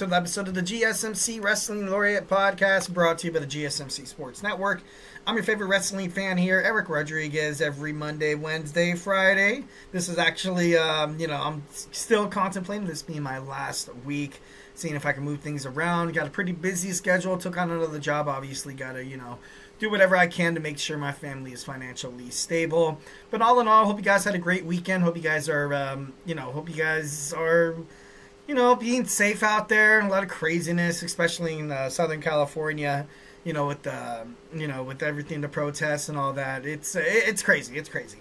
to the episode of the GSMC Wrestling Laureate podcast brought to you by the GSMC Sports Network. I'm your favorite wrestling fan here, Eric Rodriguez, every Monday, Wednesday, Friday. This is actually, I'm still contemplating this being my last week, seeing if I can move things around. Got a pretty busy schedule, took on another job, obviously got to, do whatever I can to make sure my family is financially stable. But all in all, hope you guys had a great weekend. Hope you guys are, being safe out there. A lot of craziness, especially in Southern California. With everything, the protests and all that. It's crazy. It's crazy.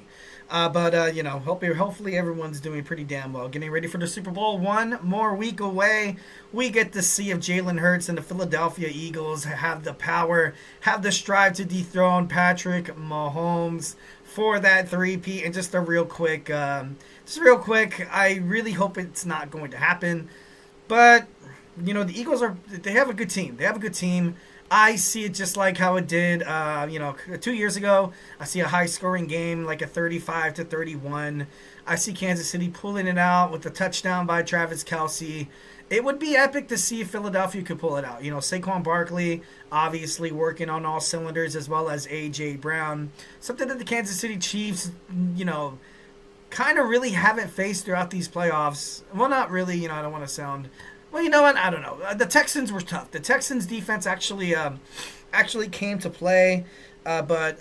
Hopefully everyone's doing pretty damn well. Getting ready for the Super Bowl. One more week away. We get to see if Jalen Hurts and the Philadelphia Eagles have the power, have the strive to dethrone Patrick Mahomes for that three-peat. And just real quick, I really hope it's not going to happen. But, the Eagles they have a good team. They have a good team. I see it just like how it did, 2 years ago. I see a high-scoring game, like a 35-31. I see Kansas City pulling it out with a touchdown by Travis Kelce. It would be epic to see if Philadelphia could pull it out. Saquon Barkley obviously working on all cylinders, as well as A.J. Brown. Something that the Kansas City Chiefs, kind of really haven't faced throughout these playoffs. Well, not really. I don't want to sound... Well, you know what? I don't know. The Texans were tough. The Texans' defense actually came to play. But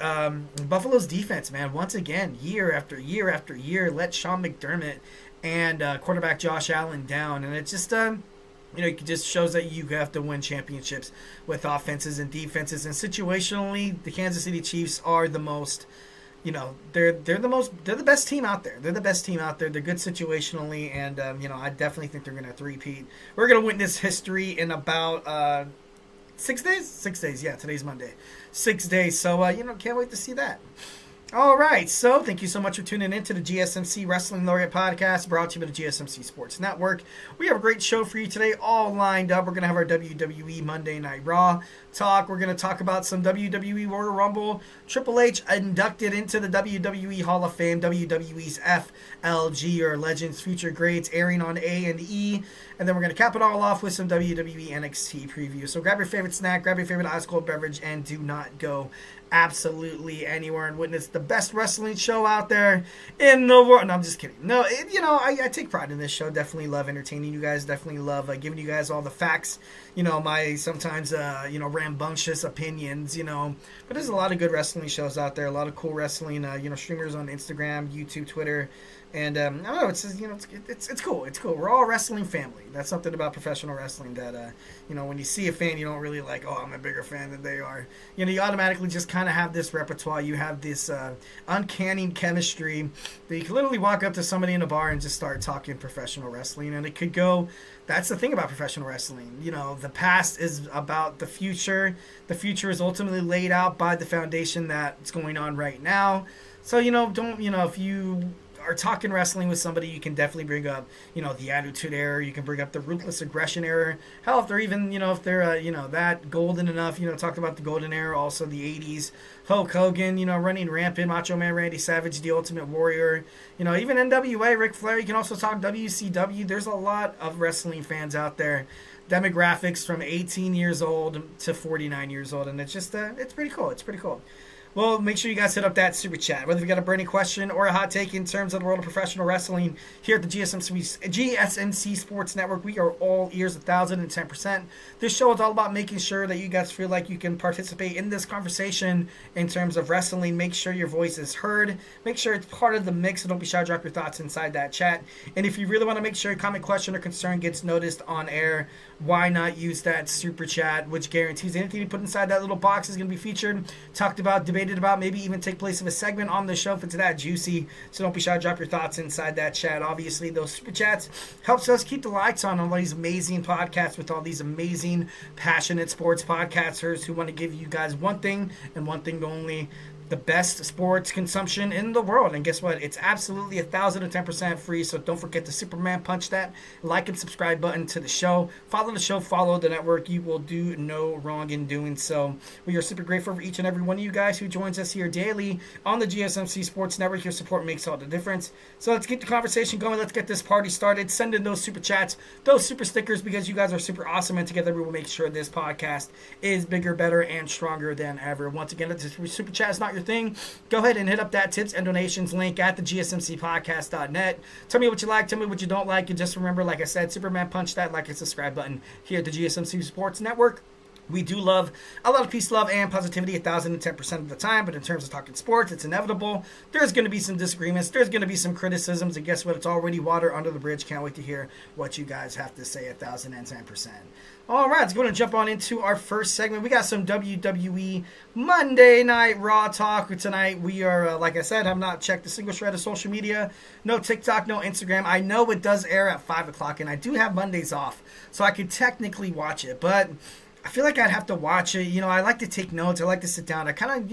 Buffalo's defense, man, once again, year after year after year, let Sean McDermott and quarterback Josh Allen down. And it just, it just shows that you have to win championships with offenses and defenses. And situationally, the Kansas City Chiefs are the most... they're the best team out there. They're the best team out there. They're good situationally, and I definitely think they're going to three-peat. We're going to witness history in about 6 days. 6 days, yeah. Today's Monday. 6 days. So can't wait to see that. All right, so thank you so much for tuning in to the GSMC Wrestling Laureate podcast brought to you by the GSMC Sports Network. We have a great show for you today, all lined up. We're going to have our WWE Monday Night RAW talk. We're going to talk about some WWE Royal Rumble, Triple H inducted into the WWE Hall of Fame, WWE's FLG, or Legends Future Greats, airing on A&E. And then we're going to cap it all off with some WWE NXT preview. So grab your favorite snack, grab your favorite ice cold beverage, and do not go absolutely anywhere and witness the best wrestling show out there in the world. No, I'm just kidding. No, I take pride in this show. Definitely love entertaining you guys. Definitely love giving you guys all the facts. My sometimes rambunctious opinions. But there's a lot of good wrestling shows out there. A lot of cool wrestling. Streamers on Instagram, YouTube, Twitter. And I don't know, it's cool. It's cool. We're all a wrestling family. That's something about professional wrestling that when you see a fan, you don't really like, oh, I'm a bigger fan than they are. You automatically just kind of have this repertoire. You have this uncanny chemistry that you can literally walk up to somebody in a bar and just start talking professional wrestling. And it could go. That's the thing about professional wrestling. The past is about the future. The future is ultimately laid out by the foundation that's going on right now. So if you are talking wrestling with somebody, you can definitely bring up, the Attitude Era. You can bring up the Ruthless Aggression Era. Hell, if they're even, if they're, that golden enough, talked about the Golden Era, also the 80s. Hulk Hogan, running rampant, Macho Man Randy Savage, the Ultimate Warrior. Even NWA, Ric Flair. You can also talk WCW. There's a lot of wrestling fans out there. Demographics from 18 years old to 49 years old. And it's just, it's pretty cool. It's pretty cool. Well, make sure you guys hit up that super chat. Whether you got a burning question or a hot take in terms of the world of professional wrestling, here at the GSMC Sports Network, we are all ears 1,010%. This show is all about making sure that you guys feel like you can participate in this conversation in terms of wrestling. Make sure your voice is heard. Make sure it's part of the mix, and don't be shy to drop your thoughts inside that chat. And if you really want to make sure a comment, question, or concern gets noticed on air, why not use that super chat, which guarantees anything you put inside that little box is going to be featured, talked about, debated about, maybe even take place of a segment on the show if it's that juicy. So don't be shy to drop your thoughts inside that chat. Obviously, those super chats helps us keep the lights on all these amazing podcasts with all these amazing, passionate sports podcasters who want to give you guys one thing and one thing only: the best sports consumption in the world. And guess what? It's absolutely 1,010% free. So don't forget to Superman punch that like and subscribe button to the show. Follow the show, follow the network. You will do no wrong in doing so. We are super grateful for each and every one of you guys who joins us here daily on the GSMC Sports Network. Your support makes all the difference. So let's get the conversation going. Let's get this party started. Send in those super chats, those super stickers, because you guys are super awesome. And together we will make sure this podcast is bigger, better, and stronger than ever. Once again, if the super chat is not your thing, go ahead and hit up that tips and donations link at the gsmcpodcast.net. Tell me what you like, tell me what you don't like, and just remember, like I said, Superman punch that like and subscribe button here at the GSMC Sports Network. We do love a lot of peace, love, and positivity 1,010% of the time, but in terms of talking sports, it's inevitable. There's going to be some disagreements. There's going to be some criticisms, and guess what? It's already water under the bridge. Can't wait to hear what you guys have to say 1,010%. All right, let's go and jump on into our first segment. We got some WWE Monday Night Raw talk tonight. We are, like I said, have not checked a single shred of social media. No TikTok, no Instagram. I know it does air at 5 o'clock, and I do have Mondays off, so I could technically watch it, but I feel like I'd have to watch it. You know, I like to take notes. I like to sit down. I kind of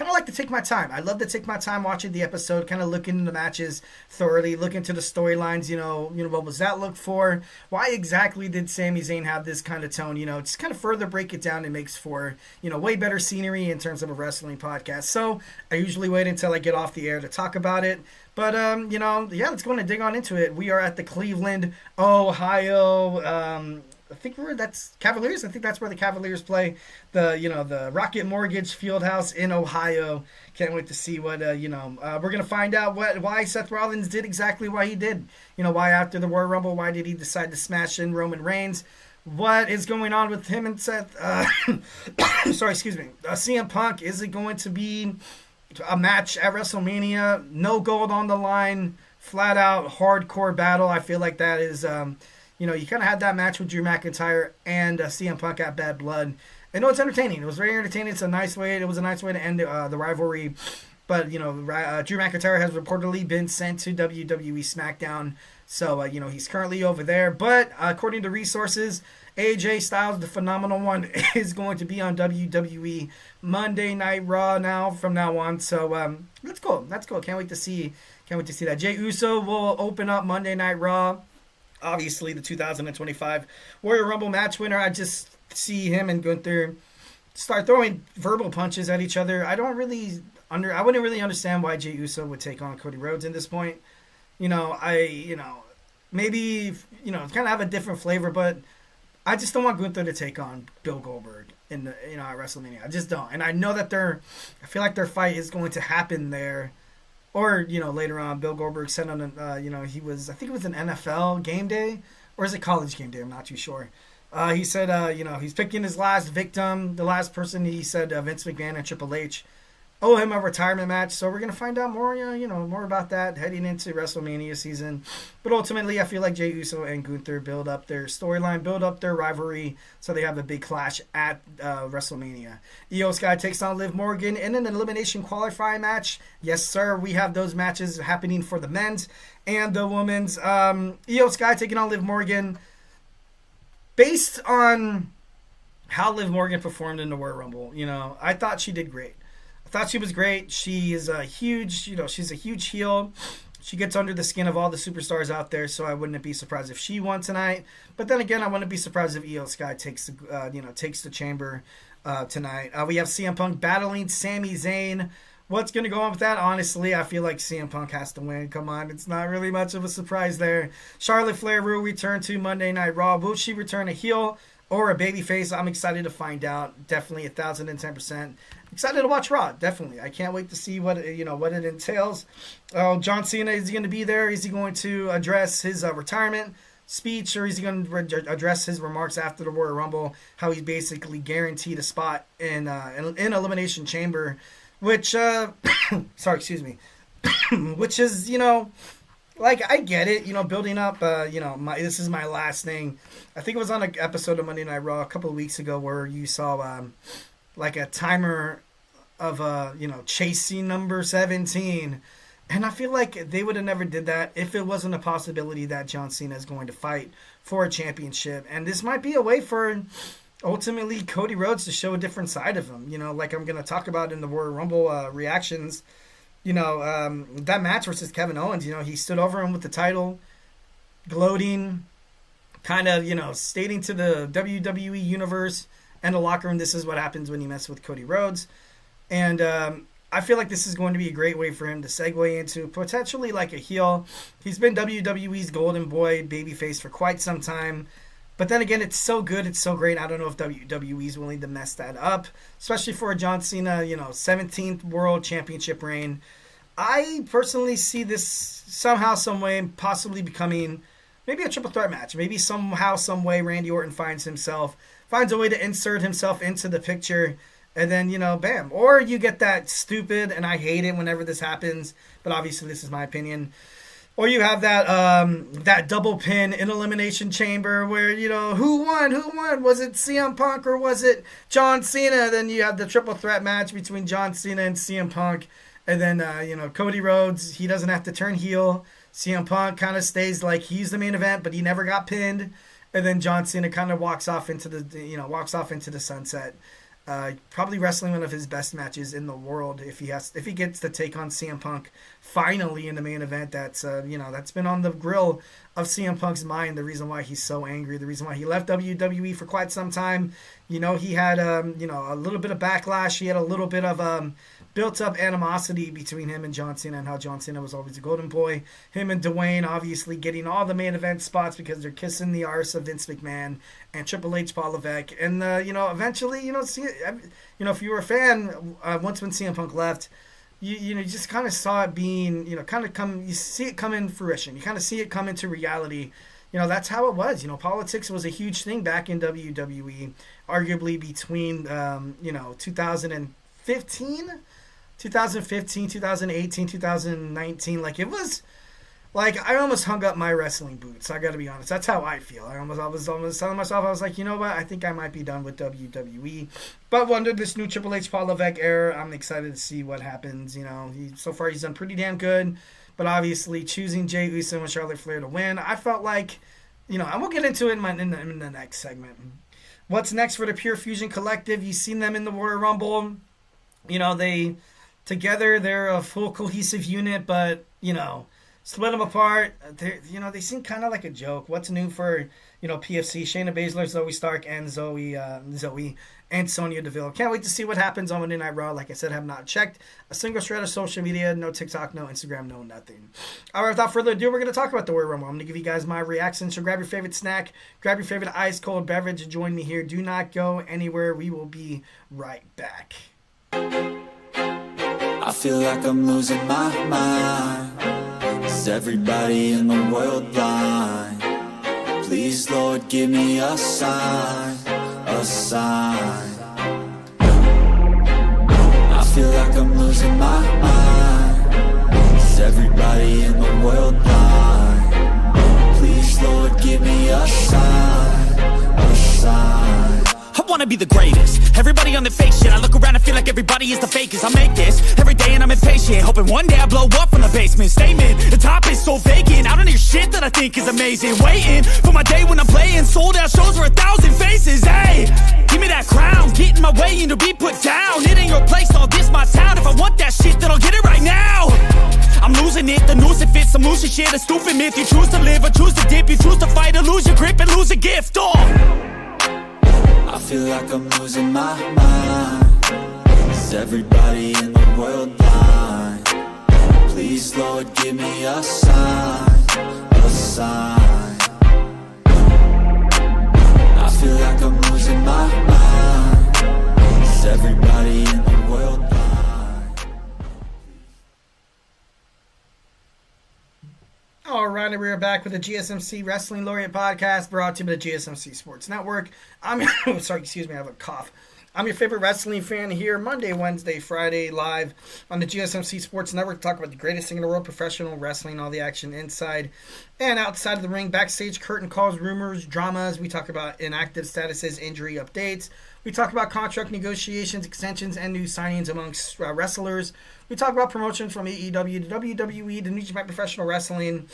like to take my time. I love to take my time watching the episode, kind of look into the matches thoroughly, look into the storylines. You know, what was that look for? Why exactly did Sami Zayn have this kind of tone? You know, just kind of further break it down. It makes for, way better scenery in terms of a wrestling podcast. So I usually wait until I get off the air to talk about it. But, let's go and dig on into it. We are at the Cleveland, Ohio, I think that's Cavaliers. I think that's where the Cavaliers play. The Rocket Mortgage Fieldhouse in Ohio. Can't wait to see what, we're going to find out why Seth Rollins did exactly what he did. Why after the Royal Rumble, why did he decide to smash in Roman Reigns? What is going on with him and Seth? CM Punk, is it going to be a match at WrestleMania? No gold on the line, flat out hardcore battle. I feel like that is, you kind of had that match with Drew McIntyre and CM Punk at Bad Blood. I know it's entertaining. It was very entertaining. It was a nice way to end the rivalry. But, Drew McIntyre has reportedly been sent to WWE SmackDown. So, he's currently over there. But according to resources, AJ Styles, the phenomenal one, is going to be on WWE Monday Night Raw from now on. So, that's cool. Can't wait to see that. Jey Uso will open up Monday Night Raw. Obviously, the 2025 Royal Rumble match winner. I just see him and Gunther start throwing verbal punches at each other. I wouldn't really understand why Jey Uso would take on Cody Rhodes at this point. Maybe kind of have a different flavor, but I just don't want Gunther to take on Bill Goldberg at WrestleMania. I just don't, and I know that I feel like their fight is going to happen there. Or, later on, Bill Goldberg said on, I think it was an NFL game day, or is it college game day? I'm not too sure. He said, he's picking his last victim, the last person. He said Vince McMahon and Triple H owe him a retirement match. So we're going to find out more, more about that heading into WrestleMania season. But ultimately, I feel like Jey Uso and Gunther build up their storyline, build up their rivalry, so they have a big clash at WrestleMania. Iyo Sky takes on Liv Morgan in an elimination qualifying match. Yes, sir, we have those matches happening for the men's and the women's. Iyo Sky taking on Liv Morgan. Based on how Liv Morgan performed in the Royal Rumble, I thought she did great. I thought she was great. She is she's a huge heel. She gets under the skin of all the superstars out there, so I wouldn't be surprised if she won tonight. But then again, I wouldn't be surprised if Iyo Sky takes the chamber tonight. We have CM Punk battling Sami Zayn. What's going to go on with that? Honestly, I feel like CM Punk has to win. Come on, it's not really much of a surprise there. Charlotte Flair will return to Monday Night Raw. Will she return a heel or a babyface? I'm excited to find out. Definitely 1,010%. Excited to watch Raw. Definitely. I can't wait to see what it entails. John Cena, is he going to be there? Is he going to address his retirement speech, or is he going to address his remarks after the Royal Rumble? How he's basically guaranteed a spot in Elimination Chamber, which which is I get it, building up, this is my last thing. I think it was on an episode of Monday Night Raw a couple of weeks ago where you saw a timer of chasing number 17, and I feel like they would have never did that if it wasn't a possibility that John Cena is going to fight for a championship. And this might be a way for ultimately Cody Rhodes to show a different side of him. Like I'm going to talk about in the Royal Rumble reactions. That match versus Kevin Owens, he stood over him with the title, gloating, kind of, stating to the WWE Universe and the locker room, this is what happens when you mess with Cody Rhodes. And I feel like this is going to be a great way for him to segue into potentially like a heel. He's been WWE's golden boy babyface for quite some time. But then again, it's so good, it's so great. I don't know if WWE's willing to mess that up, especially for a John Cena, 17th World Championship reign. I personally see this somehow, some way, possibly becoming maybe a triple threat match. Maybe somehow, some way, Randy Orton finds a way to insert himself into the picture, and then, bam. Or you get that stupid, and I hate it whenever this happens, but obviously this is my opinion. Or you have that double pin in Elimination Chamber where, who won? Was it CM Punk or was it John Cena? Then you have the triple threat match between John Cena and CM Punk. And then, Cody Rhodes, he doesn't have to turn heel. CM Punk kind of stays like he's the main event, but he never got pinned. And then John Cena kind of walks off into the sunset. Probably wrestling one of his best matches in the world if he gets to take on CM Punk finally in the main event. That's been on the grill of CM Punk's mind. The reason why he's so angry, the reason why he left WWE for quite some time. He had a little bit of backlash. He had a little bit of built up animosity between him and John Cena, and how John Cena was always a golden boy. Him and Dwayne obviously getting all the main event spots because they're kissing the arse of Vince McMahon and Triple H, Paul Levesque. And eventually, if you were a fan, once when CM Punk left, you just kind of saw it being, you see it come in fruition. You kind of see it come into reality. That's how it was. Politics was a huge thing back in WWE, arguably between 2015, 2018, 2019. Like, it was like I almost hung up my wrestling boots. I got to be honest. That's how I feel. I was almost telling myself, I was like, you know what? I think I might be done with WWE. But under this new Triple H Paul Levesque era, I'm excited to see what happens. So far he's done pretty damn good. But obviously choosing Jey Uso and Charlotte Flair to win, I felt like, and we'll get into it in the next segment. What's next for the Pure Fusion Collective? You've seen them in the Royal Rumble. They're a full cohesive unit, but, split them apart. They seem kind of like a joke. What's new for, PFC? Shayna Baszler, Zoe Stark, and Zoe and Sonya Deville. Can't wait to see what happens on Monday Night Raw. Like I said, have not checked a single shred of social media. No TikTok, no Instagram, no nothing. All right, without further ado, we're going to talk about the Royal Rumble. I'm going to give you guys my reaction. So grab your favorite snack, grab your favorite ice cold beverage, and join me here. Do not go anywhere. We will be right back. I feel like I'm losing my mind. Is everybody in the world blind? Please, Lord, give me a sign, a sign. I feel like I'm losing my mind. Is everybody in the world blind? Please, Lord, give me a sign, a sign. I wanna be the greatest. Everybody on the fake shit. I look around and feel like everybody is the fakest. I make this every day and I'm impatient, hoping one day I blow up from the basement. Statement, the top is so vacant. I don't hear shit that I think is amazing. Waiting for my day when I'm playing sold out shows for 1,000 faces. Hey, give me that crown, get in my way and to be put down. It ain't your place, all this my town. If I want that shit, then I'll get it right now. I'm losing it, the noose it fits. I'm losing shit, a stupid myth. You choose to live or choose to dip. You choose to fight or lose your grip and lose a gift. I feel like I'm losing my mind. Is everybody in the world blind? Please, Lord, give me a sign, a sign. I feel like I'm losing my mind. Is everybody in the world blind? All right, and we're back with the GSMC Wrestling Laureate podcast brought to you by the GSMC Sports Network. Sorry, excuse me, I have a cough. I'm your favorite wrestling fan here Monday, Wednesday, Friday, live on the GSMC Sports Network. Talk about the greatest thing in the world, professional wrestling, all the action inside and outside of the ring, backstage, curtain calls, rumors, dramas. We talk about inactive statuses, injury updates. We talk about contract negotiations, extensions, and new signings amongst wrestlers. We talk about promotions from AEW to WWE to New Japan Professional Wrestling.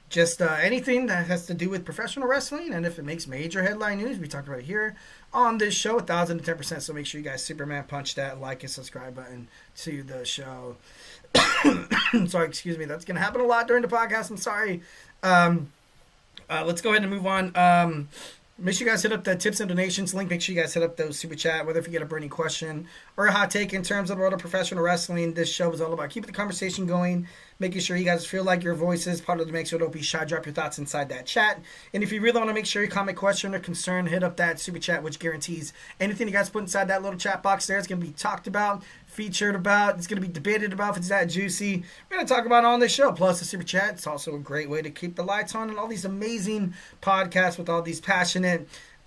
just anything that has to do with professional wrestling, and if it makes major headline news, we talked about it here on this show, 1,010%. So make sure you guys Superman punch that like and subscribe button to the show. Sorry, excuse me. That's going to happen a lot during the podcast. I'm sorry. Let's go ahead and move on. Make sure you guys hit up the tips and donations link. Make sure you guys hit up those super chat, whether if you get a burning question or a hot take in terms of the world of professional wrestling. This show is all about keeping the conversation going, making sure you guys feel like your voice is part of the mix, so don't be shy. Drop your thoughts inside that chat. And if you really want to make sure you comment, question, or concern, hit up that super chat, which guarantees anything you guys put inside that little chat box there is going to be talked about, featured about. It's going to be debated about if it's that juicy. We're going to talk about it on this show. Plus the super chat, it's also a great way to keep the lights on and all these amazing podcasts with all these passionate,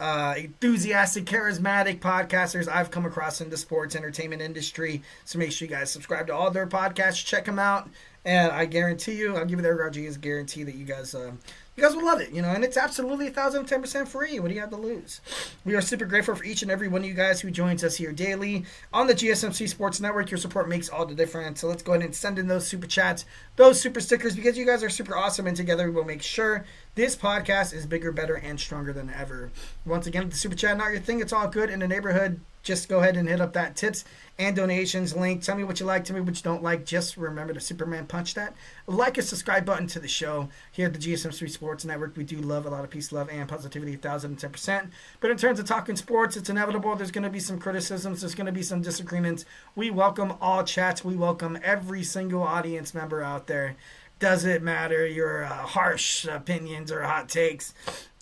enthusiastic, charismatic podcasters I've come across in the sports entertainment industry. So make sure you guys subscribe to all their podcasts, check them out, and I guarantee you, I'll give you the RG's guarantee that you guys will love it, and it's absolutely 1,010% free. What do you have to lose? We are super grateful for each and every one of you guys who joins us here daily on the GSMC Sports Network. Your support makes all the difference. So let's go ahead and send in those super chats, those super stickers, because you guys are super awesome, and together we will make sure this podcast is bigger, better, and stronger than ever. Once again, if the super chat not your thing, it's all good in the neighborhood. Just go ahead and hit up that tips and donations link. Tell me what you like, tell me what you don't like. Just remember to Superman punch that like and subscribe button to the show here at the GSMC Sports Network. We do love a lot of peace, love, and positivity, 1,010%. But in terms of talking sports, it's inevitable. There's going to be some criticisms. There's going to be some disagreements. We welcome all chats. We welcome every single audience member out there. Doesn't matter your harsh opinions or hot takes.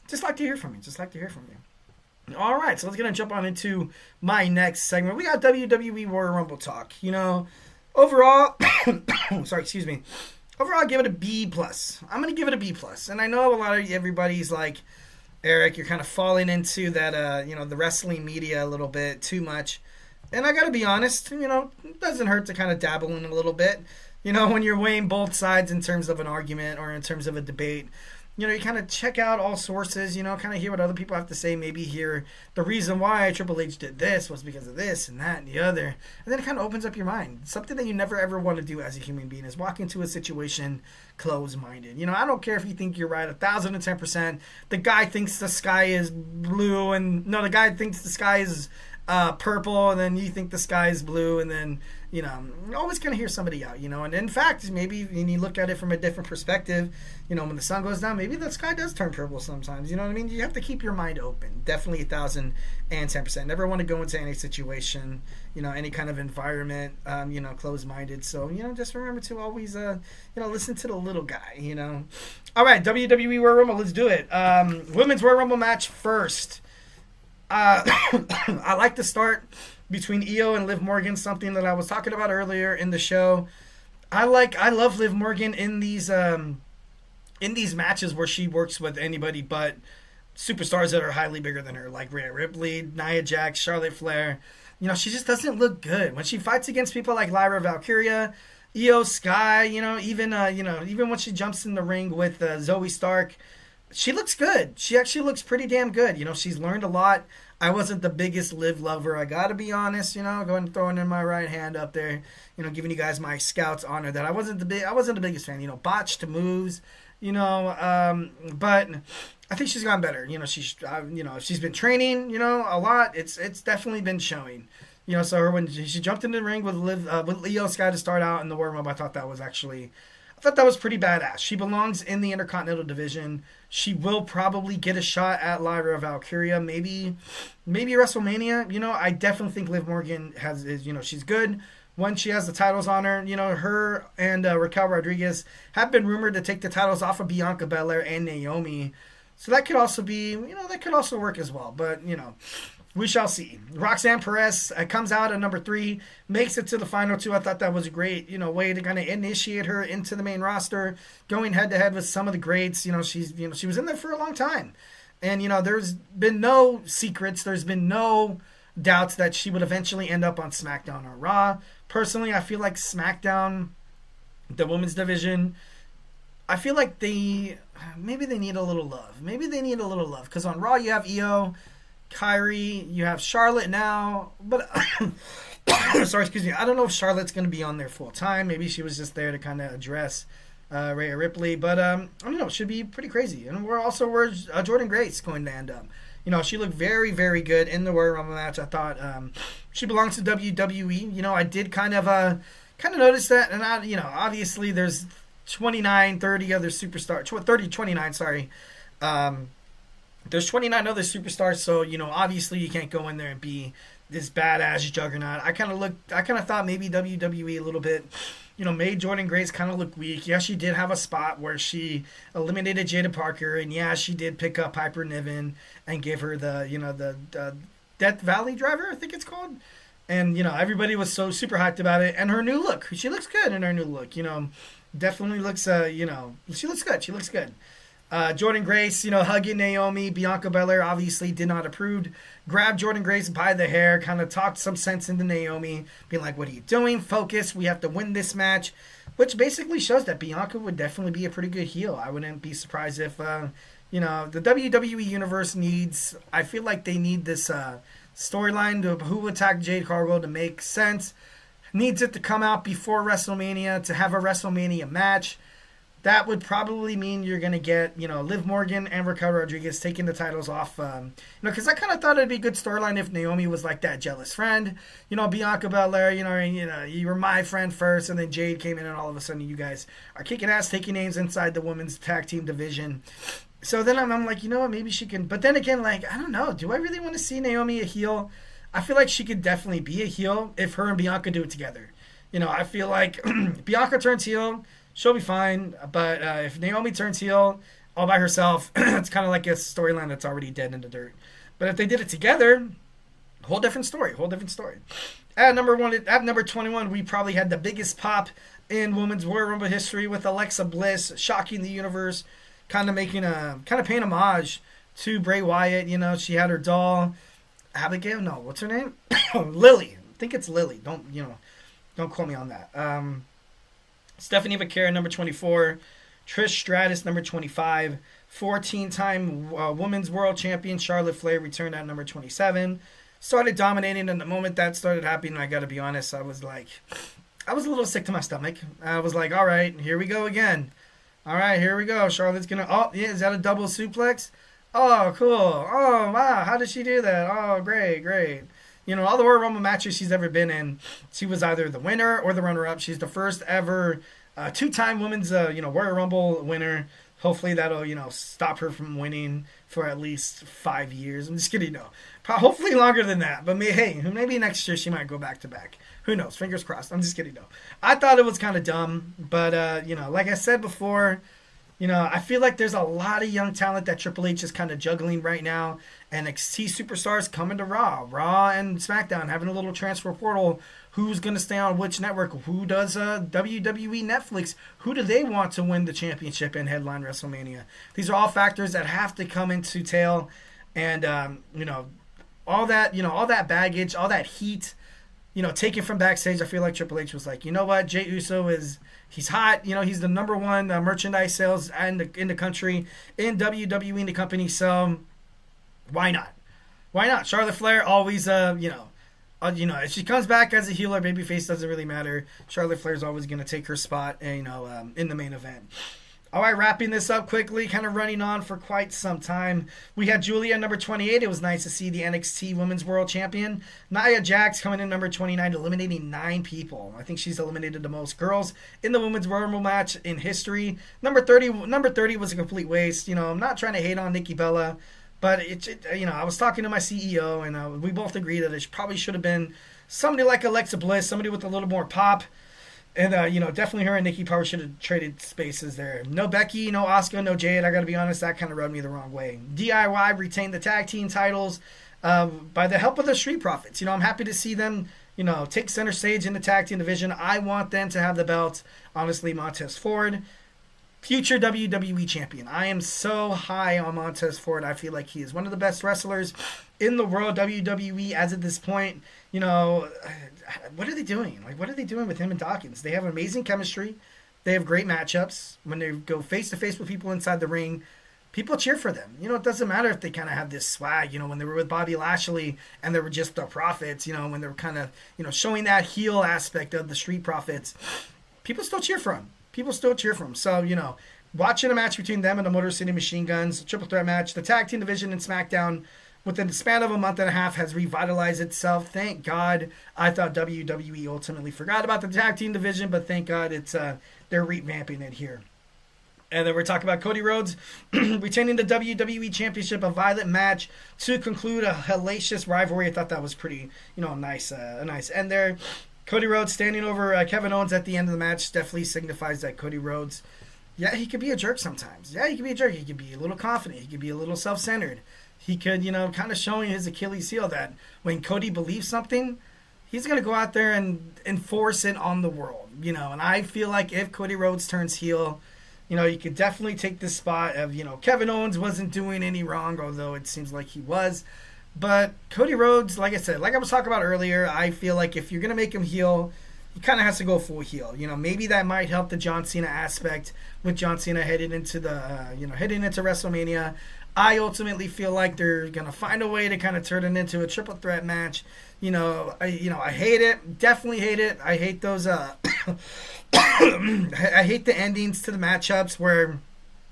Just like to hear from you. All right, so let's get on jump on into my next segment. We got WWE Royal Rumble talk. Overall, Overall, I give it a B+. I'm going to give it a B+. And I know everybody's like, Eric, you're kind of falling into that, the wrestling media a little bit too much. And I got to be honest, it doesn't hurt to kind of dabble in a little bit. When you're weighing both sides in terms of an argument or in terms of a debate, you kind of check out all sources, kind of hear what other people have to say, maybe hear the reason why Triple H did this was because of this and that and the other. And then it kind of opens up your mind. Something that you never ever want to do as a human being is walk into a situation closed-minded. I don't care if you think you're right 1,010%. The guy thinks the sky is blue the guy thinks the sky is purple, and then you think the sky is blue, and then you always kind of hear somebody out, and in fact, maybe when you look at it from a different perspective, when the sun goes down, maybe the sky does turn purple sometimes, you know what I mean? You have to keep your mind open. Definitely 1,010%. Never want to go into any situation, any kind of environment, closed-minded. So, just remember to always, listen to the little guy, All right, WWE Royal Rumble, let's do it. Women's Royal Rumble match first. I like to start between Iyo and Liv Morgan, something that I was talking about earlier in the show. I love Liv Morgan in these matches where she works with anybody but superstars that are highly bigger than her, like Rhea Ripley, Nia Jax, Charlotte Flair. She just doesn't look good when she fights against people like Lyra Valkyria, Iyo Sky. Even when she jumps in the ring with Zoe Stark. She looks good. She actually looks pretty damn good. She's learned a lot. I wasn't the biggest Liv lover. I got to be honest, going throwing in my right hand up there, giving you guys my Scouts honor that I wasn't the biggest fan. Botched moves, but I think she's gotten better. She's been training, a lot. It's definitely been showing. So when she jumped in the ring with Iyo Sky to start out in the Royal Rumble, I thought that was pretty badass. She belongs in the Intercontinental Division. She will probably get a shot at Lyra Valkyria, maybe WrestleMania. I definitely think Liv Morgan she's good when she has the titles on her. Her and Raquel Rodriguez have been rumored to take the titles off of Bianca Belair and Naomi. So that could also be, that could also work as well. But, we shall see. Roxanne Perez comes out at number 3, makes it to the final 2. I thought that was a great, way to kind of initiate her into the main roster, going head to head with some of the greats. She was in there for a long time, and there's been no secrets. There's been no doubts that she would eventually end up on SmackDown or Raw. Personally, I feel like SmackDown, the women's division, I feel like maybe they need a little love. Because on Raw you have Iyo, Kyrie, you have Charlotte now, but sorry, excuse me. I don't know if Charlotte's going to be on there full time. Maybe she was just there to kind of address Rhea Ripley. But I don't know, it should be pretty crazy. And where's Jordan Grace going to end up? She looked very, very good in the Royal Rumble match. I thought she belongs to WWE. I did kind of notice that, and obviously there's 29, 30 other superstars, 30, 29, sorry. There's 29 other superstars, so obviously you can't go in there and be this badass juggernaut. I kind of thought maybe WWE a little bit, made Jordan Grace kind of look weak. Yeah, she did have a spot where she eliminated Jada Parker, and yeah, she did pick up Piper Niven and give her the Death Valley Driver, I think it's called. And everybody was so super hyped about it, and her new look. She looks good in her new look. Definitely looks. She looks good. She looks good. Jordan Grace, hugging Naomi. Bianca Belair obviously did not approve. Grabbed Jordan Grace by the hair, kind of talked some sense into Naomi, being like, "What are you doing? Focus. We have to win this match," which basically shows that Bianca would definitely be a pretty good heel. I wouldn't be surprised if, the WWE Universe needs. I feel like they need this storyline of who attacked Jade Cargill to make sense. Needs it to come out before WrestleMania to have a WrestleMania match. That would probably mean you're going to get, Liv Morgan and Raquel Rodriguez taking the titles off. Because I kind of thought it'd be a good storyline if Naomi was like that jealous friend. Bianca Belair, you were my friend first, and then Jade came in, and all of a sudden you guys are kicking ass, taking names inside the women's tag team division. So then I'm like, what, maybe she can. But then again, I don't know. Do I really want to see Naomi a heel? I feel like she could definitely be a heel if her and Bianca do it together. I feel like Bianca turns heel, she'll be fine. But if Naomi turns heel all by herself, it's kind of like a storyline that's already dead in the dirt. But if they did it together, whole different story. At number 21, we probably had the biggest pop in Women's Royal Rumble history with Alexa Bliss shocking the universe, kind of paying homage to Bray Wyatt. She had her doll, Abigail. No, what's her name? Lily. I think it's Lily. Don't quote me on that. Stephanie Vaquera, number 24. Trish Stratus, number 25. 14-time Women's World Champion Charlotte Flair returned at number 27. Started dominating, and the moment that started happening, I got to be honest, I was a little sick to my stomach. I was like, all right, here we go again. All right, here we go. Charlotte's going to... Oh, yeah, is that a double suplex? Oh, cool. Oh, wow, how did she do that? Oh, great. All the Royal Rumble matches she's ever been in, she was either the winner or the runner-up. She's the first ever two-time Women's Royal Rumble winner. Hopefully that'll, stop her from winning for at least 5 years. I'm just kidding, no. Hopefully longer than that. But maybe next year she might go back-to-back. Who knows? Fingers crossed. I'm just kidding, no. I thought it was kind of dumb. But, like I said before, I feel like there's a lot of young talent that Triple H is kind of juggling right now. NXT superstars coming to Raw and SmackDown, having a little transfer portal. Who's going to stay on which network? Who does WWE Netflix? Who do they want to win the championship and headline WrestleMania? These are all factors that have to come into tail. And, all that baggage, all that heat, taken from backstage. I feel like Triple H was like, you know what? Jey Uso he's hot. He's the number one merchandise sales in the country, in WWE, in the company. So why not? Why not? Charlotte Flair always, if she comes back as a heel or babyface, doesn't really matter. Charlotte Flair's always going to take her spot, in the main event. All right, wrapping this up quickly, kind of running on for quite some time. We had Julia, number 28. It was nice to see the NXT Women's World Champion. Nia Jax coming in number 29, eliminating 9 people. I think she's eliminated the most girls in the Women's Royal Rumble match in history. Number 30 was a complete waste. I'm not trying to hate on Nikki Bella, but I was talking to my CEO, and we both agreed that it probably should have been somebody like Alexa Bliss, somebody with a little more pop. And, definitely her and Nikki probably should have traded spaces there. No Becky, no Asuka, no Jade. I got to be honest, that kind of rubbed me the wrong way. DIY retained the tag team titles by the help of the Street Profits. I'm happy to see them, take center stage in the tag team division. I want them to have the belts. Honestly, Montez Ford, future WWE champion. I am so high on Montez Ford. I feel like he is one of the best wrestlers in the world, WWE, as at this point. What are they doing? What are they doing with him and Dawkins? They have amazing chemistry. They have great matchups. When they go face-to-face with people inside the ring, people cheer for them. It doesn't matter if they kind of have this swag, when they were with Bobby Lashley and they were just the Profits, when they were kind of, showing that heel aspect of the Street Profits. People still cheer for him. people still cheer for him. So, watching a match between them and the Motor City Machine Guns, triple threat match, the tag team division in SmackDown within the span of a month and a half has revitalized itself. Thank God. I thought WWE ultimately forgot about the tag team division, but thank God they're revamping it here. And then we're talking about Cody Rhodes retaining the WWE Championship, a violent match to conclude a hellacious rivalry. I thought that was pretty, a nice end there. Cody Rhodes standing over Kevin Owens at the end of the match definitely signifies that Cody Rhodes, yeah, he could be a jerk sometimes. Yeah, he could be a jerk. He could be a little confident. He could be a little self-centered. He could, kind of showing his Achilles heel that when Cody believes something, he's going to go out there and enforce it on the world, And I feel like if Cody Rhodes turns heel, you could definitely take this spot of, Kevin Owens wasn't doing any wrong, although it seems like he was. But Cody Rhodes, like I said, like I was talking about earlier, I feel like if you're going to make him heel, he kind of has to go full heel. Maybe that might help the John Cena aspect with John Cena heading into WrestleMania. I ultimately feel like they're going to find a way to kind of turn it into a triple threat match. I hate it. Definitely hate it. I hate those I hate the endings to the matchups where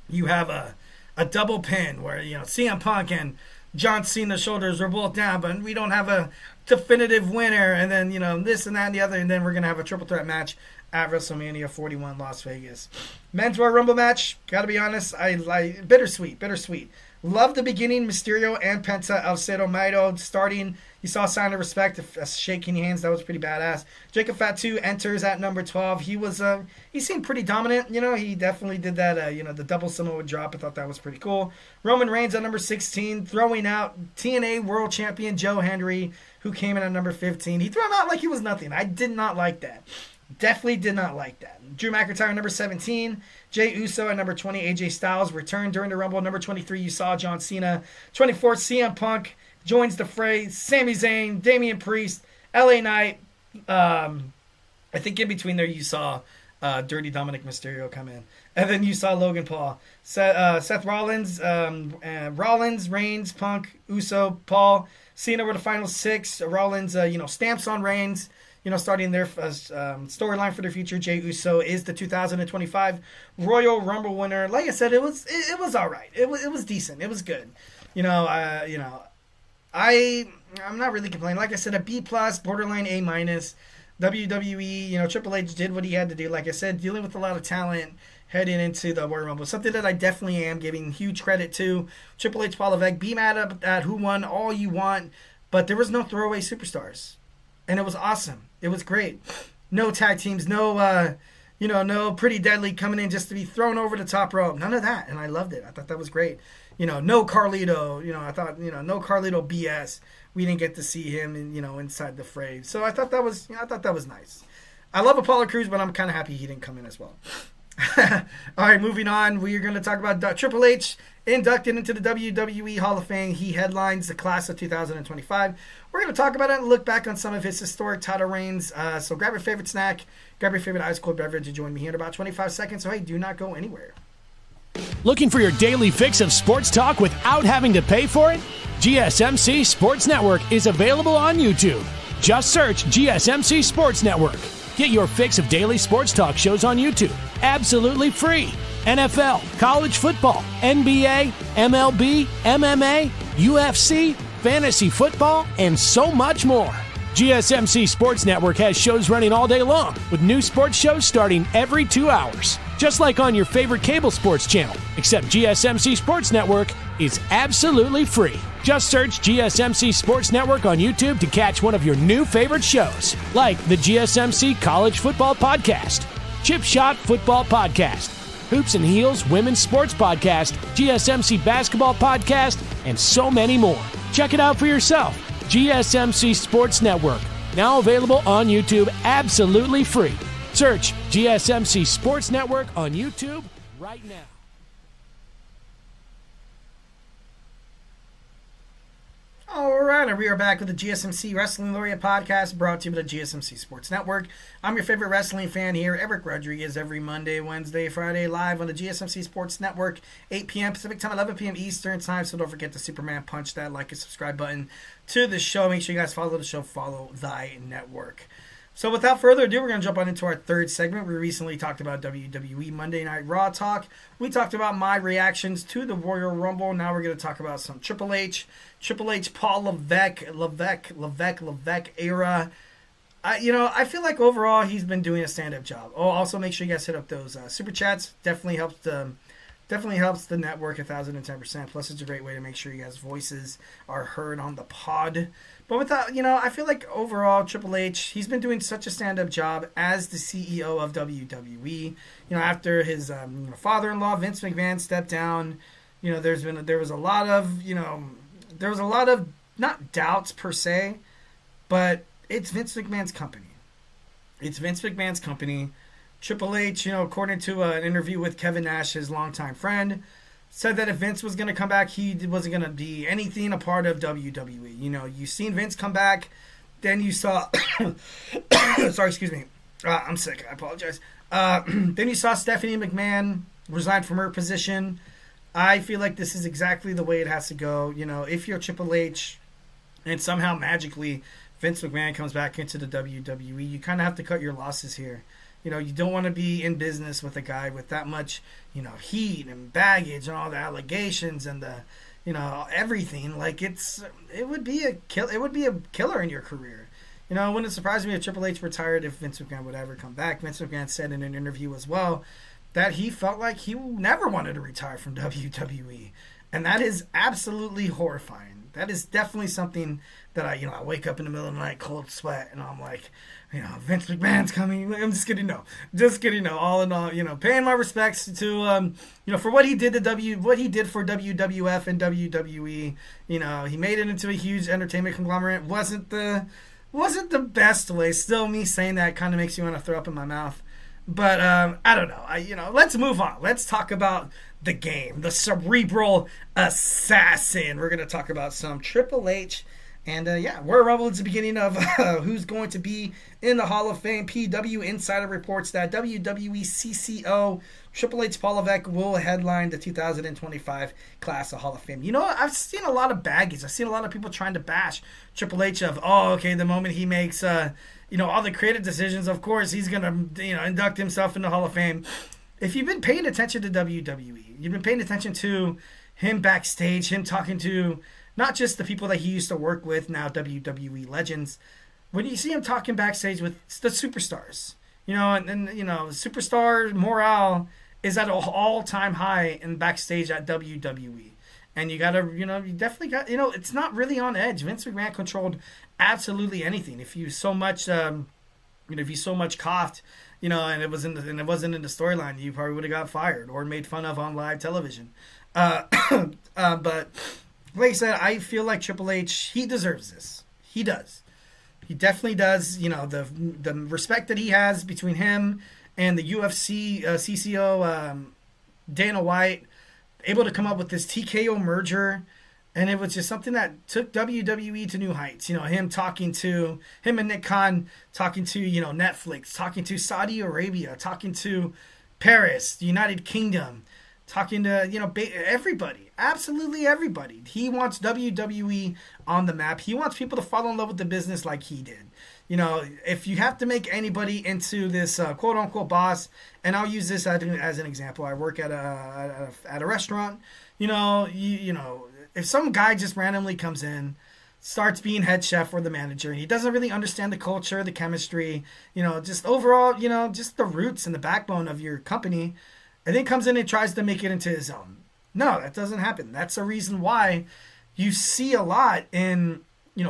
you have a double pin where, CM Punk and John Cena's shoulders are both down, but we don't have a definitive winner, and then, this and that and the other, and then we're going to have a triple threat match at WrestleMania 41 Las Vegas. Men's Royal Rumble match, gotta be honest, I bittersweet. Love the beginning, Mysterio and Penta El Cero Miedo starting. You saw a sign of respect, shaking hands. That was pretty badass. Jacob Fatu enters at number 12. He seemed pretty dominant. He definitely did that, the double Samoa drop. I thought that was pretty cool. Roman Reigns at number 16, throwing out TNA World Champion Joe Hendry, who came in at number 15. He threw him out like he was nothing. I did not like that. Definitely did not like that. Drew McIntyre, number 17. Jey Uso at number 20. AJ Styles returned during the Rumble. Number 23, you saw John Cena. 24, CM Punk joins the fray. Sami Zayn, Damian Priest, LA Knight. I think in between there you saw Dirty Dominic Mysterio come in. And then you saw Logan Paul. Seth Rollins, Reigns, Punk, Uso, Paul. Cena were the final 6. Rollins, stamps on Reigns. Starting their storyline for their future. Jey Uso is the 2025 Royal Rumble winner. Like I said, it was all right. It was decent. It was good. I'm not really complaining. Like I said, a B+, borderline A-. WWE, Triple H did what he had to do. Like I said, dealing with a lot of talent heading into the Royal Rumble. Something that I definitely am giving huge credit to. Triple H, Paul Levesque, be mad at who won all you want, but there was no throwaway superstars. And it was awesome. It was great. No tag teams, no Pretty Deadly coming in just to be thrown over the top rope. None of that. And I loved it. I thought that was great. No Carlito. I thought, no Carlito BS. We didn't get to see him, inside the fray. So I thought that was nice. I love Apollo Crews, but I'm kind of happy he didn't come in as well. All right, moving on. We are going to talk about Triple H inducted into the WWE Hall of Fame. He headlines the class of 2025. We're going to talk about it and look back on some of his historic title reigns. So grab your favorite snack, grab your favorite ice cold beverage, and join me here in about 25 seconds. So hey, do not go anywhere. Looking for your daily fix of sports talk without having to pay for it? GSMC Sports Network is available on YouTube. Just search GSMC Sports Network. Get your fix of daily sports talk shows on YouTube, absolutely free. NFL, college football, NBA, MLB, MMA, UFC, fantasy football, and so much more. GSMC Sports Network has shows running all day long, with new sports shows starting every 2 hours. Just like on your favorite cable sports channel, except GSMC Sports Network is absolutely free. Just search GSMC Sports Network on YouTube to catch one of your new favorite shows, like the GSMC College Football Podcast, Chip Shot Football Podcast, Hoops and Heels Women's Sports Podcast, GSMC Basketball Podcast, and so many more. Check it out for yourself. GSMC Sports Network, now available on YouTube absolutely free. Search GSMC Sports Network on YouTube right now. All right, and we are back with the GSMC Wrestling Laureate podcast brought to you by the GSMC Sports Network. I'm your favorite wrestling fan here, Eric Rodriguez, every Monday, Wednesday, Friday, live on the GSMC Sports Network, 8 p.m. Pacific Time, 11 p.m. Eastern Time. So don't forget to Superman punch that like and subscribe button to the show. Make sure you guys follow the show, follow thy network. So without further ado, we're going to jump on into our third segment. We recently talked about WWE Monday Night Raw talk. We talked about my reactions to the Royal Rumble. Now we're going to talk about some Triple H, Paul Levesque era. I feel like overall he's been doing a stand-up job. Oh, also make sure you guys hit up those super chats. Definitely helps the network 1,010%. Plus, it's a great way to make sure you guys' voices are heard on the pod. But without, I feel like overall Triple H, he's been doing such a stand-up job as the CEO of WWE. After his father-in-law Vince McMahon stepped down, there was a lot of not doubts per se, but it's Vince McMahon's company. Triple H, according to an interview with Kevin Nash, his longtime friend, said that if Vince was going to come back, he wasn't going to be anything a part of WWE. You've seen Vince come back, then you saw... Sorry, excuse me. I'm sick. I apologize. Then you saw Stephanie McMahon resign from her position. I feel like this is exactly the way it has to go. If you're Triple H and somehow magically Vince McMahon comes back into the WWE, you kind of have to cut your losses here. You don't want to be in business with a guy with that much, heat and baggage and all the allegations and the, everything. Like it would be a killer in your career. It wouldn't surprise me if Triple H retired if Vince McMahon would ever come back. Vince McMahon said in an interview as well that he felt like he never wanted to retire from WWE, and that is absolutely horrifying. That is definitely something that I wake up in the middle of the night, cold sweat, and I'm like, Vince McMahon's coming. I'm just kidding. No. All in all, paying my respects to, for what he did for WWF and WWE. He made it into a huge entertainment conglomerate. Wasn't the best way. Still, me saying that kind of makes you want to throw up in my mouth. But I don't know. Let's move on. Let's talk about the game, the cerebral assassin. We're gonna talk about some Triple H. And Royal Rumble is the beginning of who's going to be in the Hall of Fame. PW Insider reports that WWE CCO Triple H Paul Levesque will headline the 2025 class of Hall of Fame. I've seen a lot of baggage. I've seen a lot of people trying to bash Triple H of, the moment he makes, all the creative decisions, of course, he's going to, induct himself in the Hall of Fame. If you've been paying attention to WWE, you've been paying attention to him backstage, him talking to not just the people that he used to work with, now WWE legends. When you see him talking backstage with the superstars, superstar morale is at an all-time high in backstage at WWE. And you gotta, you definitely got, it's not really on edge. Vince McMahon controlled absolutely anything. If you so much, coughed, and it wasn't in the storyline, you probably would have got fired or made fun of on live television. But like I said, I feel like Triple H, he deserves this. He does. He definitely does. The respect that he has between him and the UFC CCO, Dana White, able to come up with this TKO merger. And it was just something that took WWE to new heights. Him and Nick Khan talking to, Netflix, talking to Saudi Arabia, talking to Paris, the United Kingdom, talking to, everybody, absolutely everybody. He wants WWE on the map. He wants people to fall in love with the business like he did. If you have to make anybody into this quote unquote boss, and I'll use this as an example. I work at a restaurant. If some guy just randomly comes in, starts being head chef or the manager, and he doesn't really understand the culture, the chemistry, just overall, just the roots and the backbone of your company, and then comes in and tries to make it into his own. No, that doesn't happen. That's the reason why you see a lot in,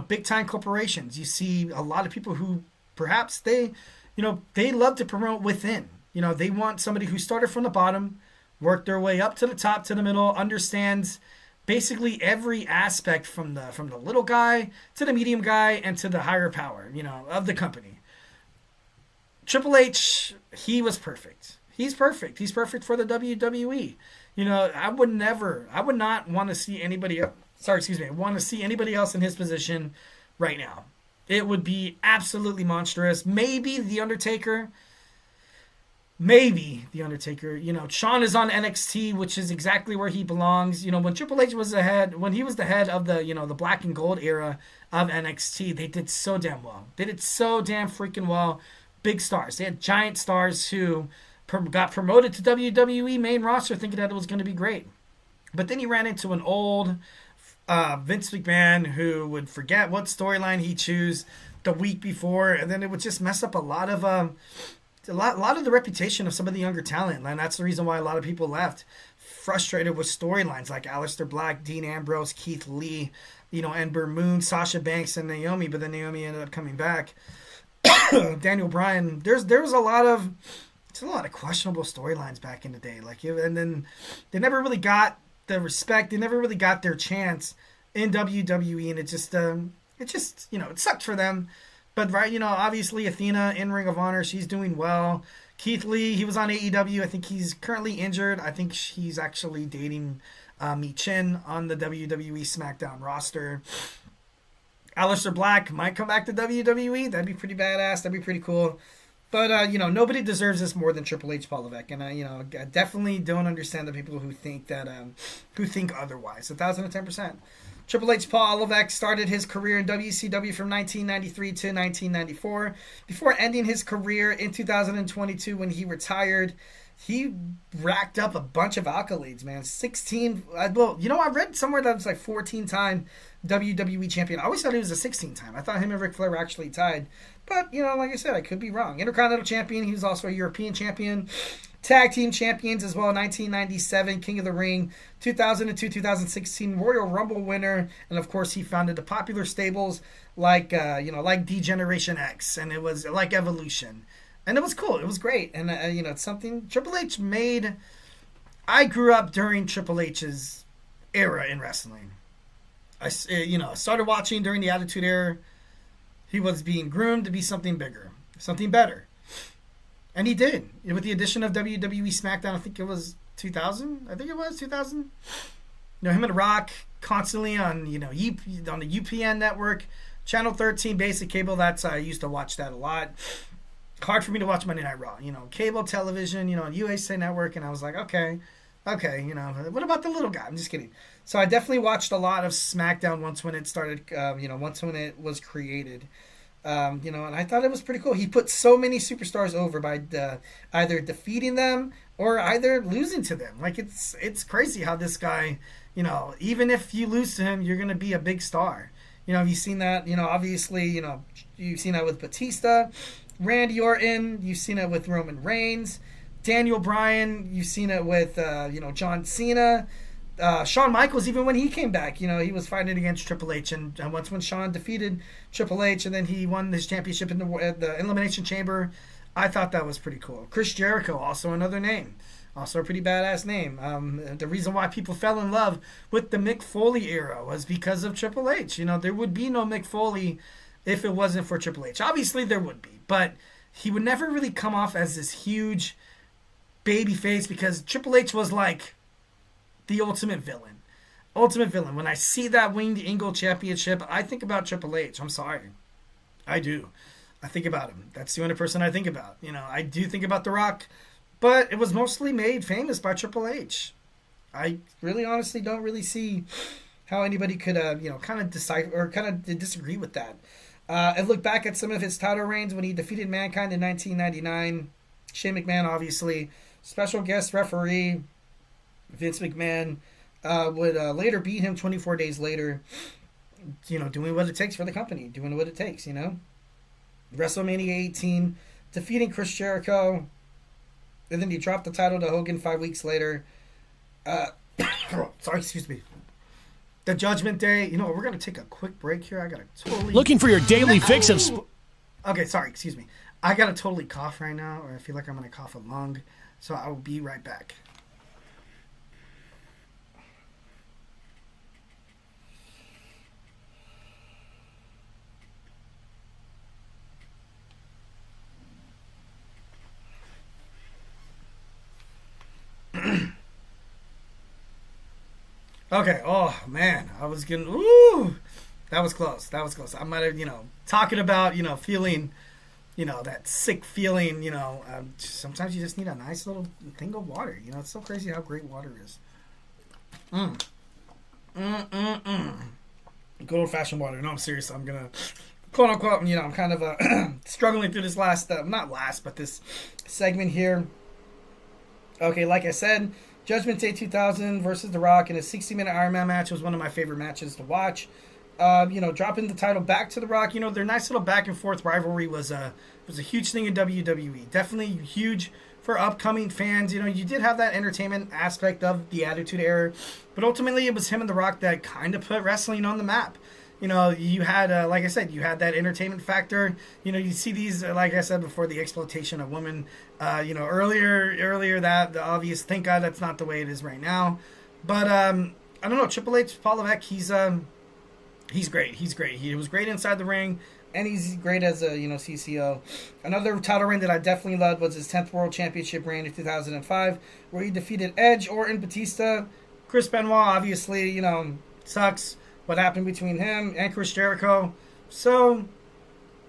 big time corporations. You see a lot of people who perhaps they love to promote within. They want somebody who started from the bottom, worked their way up to the top, to the middle, understands basically every aspect from the little guy to the medium guy and to the higher power, of the company. Triple H, he was perfect. He's perfect. He's perfect for the WWE. I would not want to see anybody else. Want to see anybody else in his position right now. It would be absolutely monstrous. Maybe The Undertaker. maybe The Undertaker. Shawn is on NXT, which is exactly where he belongs. When Triple H was when he was the head of the, the black and gold era of NXT, they did so damn well. They did so damn freaking well. Big stars. They had giant stars who got promoted to WWE main roster thinking that it was going to be great. But then he ran into an old Vince McMahon who would forget what storyline he chose the week before, and then it would just mess up a lot of the reputation of some of the younger talent. And that's the reason why a lot of people left, frustrated with storylines like Aleister Black, Dean Ambrose, Keith Lee, Ember Moon, Sasha Banks, and Naomi. But then Naomi ended up coming back. Daniel Bryan. There was a lot of questionable storylines back in the day. And then they never really got the respect. They never really got their chance in WWE, and it just it sucked for them. But obviously Athena in Ring of Honor, she's doing well. Keith Lee, he was on AEW. I think he's currently injured. I think he's actually dating Mi Chin on the WWE SmackDown roster. Aleister Black might come back to WWE. That'd be pretty badass. That'd be pretty cool. But, nobody deserves this more than Triple H, Paul Levesque. And, I definitely don't understand the people who think that, who think otherwise. 1,010%. Triple H, Paul Levesque, started his career in WCW from 1993 to 1994. Before ending his career in 2022 when he retired, he racked up a bunch of accolades, man. 16, I read somewhere that was like 14-time WWE champion. I always thought he was a 16-time. I thought him and Ric Flair were actually tied. But, like I said, I could be wrong. Intercontinental champion. He was also a European champion. Tag team champions as well. 1997 King of the Ring. 2002-2016 Royal Rumble winner. And, of course, he founded the popular stables like D-Generation X. And it was like Evolution. And it was cool. It was great. And, it's something Triple H made. I grew up during Triple H's era in wrestling. I started watching during the Attitude Era. He was being groomed to be something bigger, something better. And he did. With the addition of WWE SmackDown, I think it was 2000. I think it was 2000. Him and Rock constantly on, on the UPN network, Channel 13, basic cable. I used to watch that a lot. Hard for me to watch Monday Night Raw. Cable television, on USA Network. And I was like, okay, what about the little guy? I'm just kidding. So I definitely watched a lot of SmackDown once when it started, once when it was created. And I thought it was pretty cool. He put so many superstars over by either defeating them or either losing to them. It's crazy how this guy, even if you lose to him, you're going to be a big star. You've seen that, obviously, you've seen that with Batista, Randy Orton, you've seen it with Roman Reigns, Daniel Bryan, you've seen it with, John Cena, Shawn Michaels, even when he came back, he was fighting against Triple H. And once when Shawn defeated Triple H and then he won his championship in the Elimination Chamber, I thought that was pretty cool. Chris Jericho, also another name. Also a pretty badass name. The reason why people fell in love with the Mick Foley era was because of Triple H. There would be no Mick Foley if it wasn't for Triple H. Obviously, there would be. But he would never really come off as this huge baby face because Triple H was like the ultimate villain. When I see that Winged Eagle Championship, I think about Triple H. I'm sorry. I do. I think about him. That's the only person I think about. I do think about The Rock, but it was mostly made famous by Triple H. I really honestly don't really see how anybody could, kind of decide or kind of disagree with that. I look back at some of his title reigns when he defeated Mankind in 1999. Shane McMahon, obviously. Special guest referee. Vince McMahon would later beat him 24 days later, doing what it takes for the company, doing what it takes, WrestleMania 18, defeating Chris Jericho, and then he dropped the title to Hogan 5 weeks later. Excuse me. The Judgment Day. We're going to take a quick break here. I got to totally... Looking for your daily fix of... Okay, sorry, excuse me. I got to totally cough right now, or I feel like I'm going to cough a lung, so I will be right back. Okay, oh man, I was getting, ooh, that was close. I might have, talking about, feeling that sick feeling, sometimes you just need a nice little thing of water. It's so crazy how great water is. Good old-fashioned water. No, I'm serious. I'm going to, quote unquote, I'm kind of struggling through this this segment here. Okay, like I said, Judgment Day 2000 versus The Rock in a 60-minute Iron Man match was one of my favorite matches to watch. Dropping the title back to The Rock, their nice little back and forth rivalry was a huge thing in WWE. Definitely huge for upcoming fans. You did have that entertainment aspect of the Attitude Era, but ultimately it was him and The Rock that kind of put wrestling on the map. You had, like I said, you had that entertainment factor. You see these, like I said before, the exploitation of women. Earlier that the obvious. Thank God that's not the way it is right now. But I don't know. Triple H, Paul Levesque, he's great. He's great. He was great inside the ring, and he's great as a CCO. Another title reign that I definitely loved was his 10th World Championship reign in 2005, where he defeated Edge, Orton, Batista, Chris Benoit. Obviously, sucks what happened between him and Chris Jericho. So,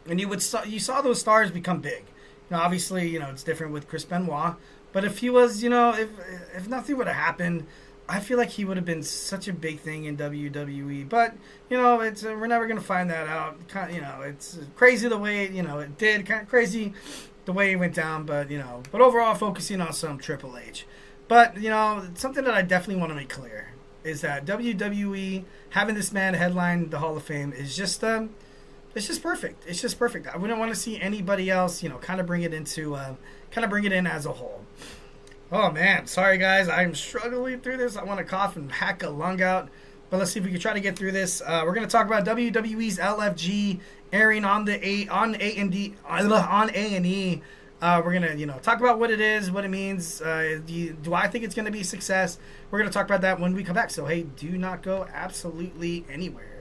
and you saw those stars become big. Obviously, it's different with Chris Benoit. But if he was, if nothing would have happened, I feel like he would have been such a big thing in WWE. But, it's we're never going to find that out. It's crazy the way, it did. Kind of crazy the way it went down. But, but overall, focusing on some Triple H. But, something that I definitely want to make clear is that WWE having this man headline the Hall of Fame is just it's just perfect. It's just perfect. I wouldn't want to see anybody else, kind of bring it in as a whole. Oh man, sorry guys, I'm struggling through this. I want to cough and hack a lung out, but let's see if we can try to get through this. We're gonna talk about WWE's LFG airing on A&E. We're gonna talk about what it is, what it means. Do I think it's gonna be a success? We're gonna talk about that when we come back. So hey, do not go absolutely anywhere.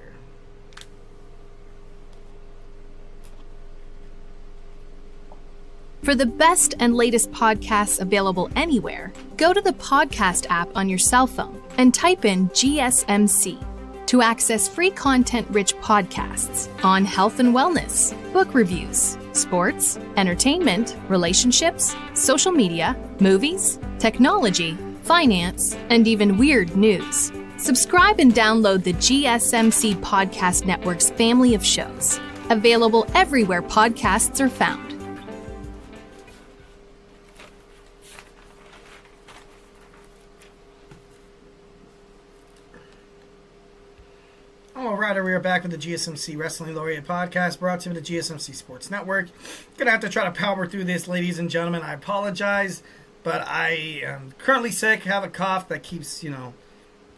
For the best and latest podcasts available anywhere, go to the podcast app on your cell phone and type in GSMC to access free content-rich podcasts on health and wellness, book reviews, sports, entertainment, relationships, social media, movies, technology, finance, and even weird news. Subscribe and download the GSMC Podcast Network's family of shows, available everywhere podcasts are found. Alright, we are back with the GSMC Wrestling Laureate podcast, brought to you by the GSMC Sports Network. Gonna have to try to power through this, ladies and gentlemen. I apologize, but I am currently sick, have a cough that keeps,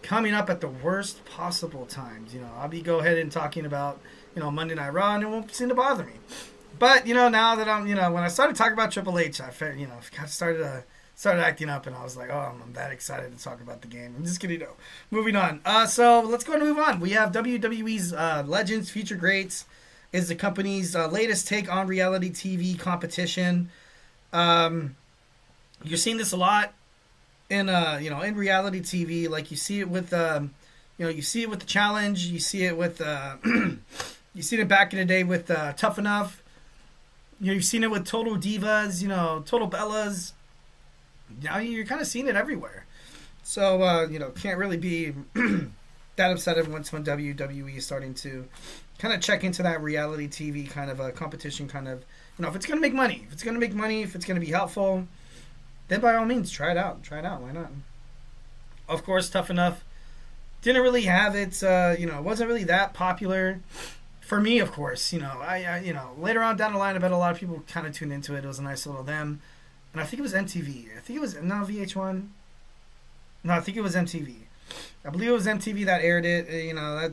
coming up at the worst possible times. I'll be go ahead and talking about, Monday Night RAW, and it won't seem to bother me. But, now that I'm, when I started talking about Triple H, I felt, started acting up, and I was like, oh, I'm that excited to talk about the game. I'm just kidding, Moving on. So let's go and move on. We have WWE's Legends Future Greats is the company's latest take on reality TV competition. You're seeing this a lot in in reality TV. Like you see it with you see it with the Challenge. You see it with you seen it back in the day with Tough Enough. You've seen it with Total Divas. Total Bellas. Now you're kind of seeing it everywhere. So, can't really be that upset once when WWE is starting to kind of check into that reality TV kind of a competition kind of, if it's going to make money, if it's going to be helpful, then by all means, try it out. Why not? Of course, Tough Enough didn't really have it, wasn't really that popular for me, of course. I later on down the line, I bet a lot of people kind of tuned into it. It was a nice little them. And I think it was MTV. VH1. No, I think it was MTV. I believe it was MTV that aired it.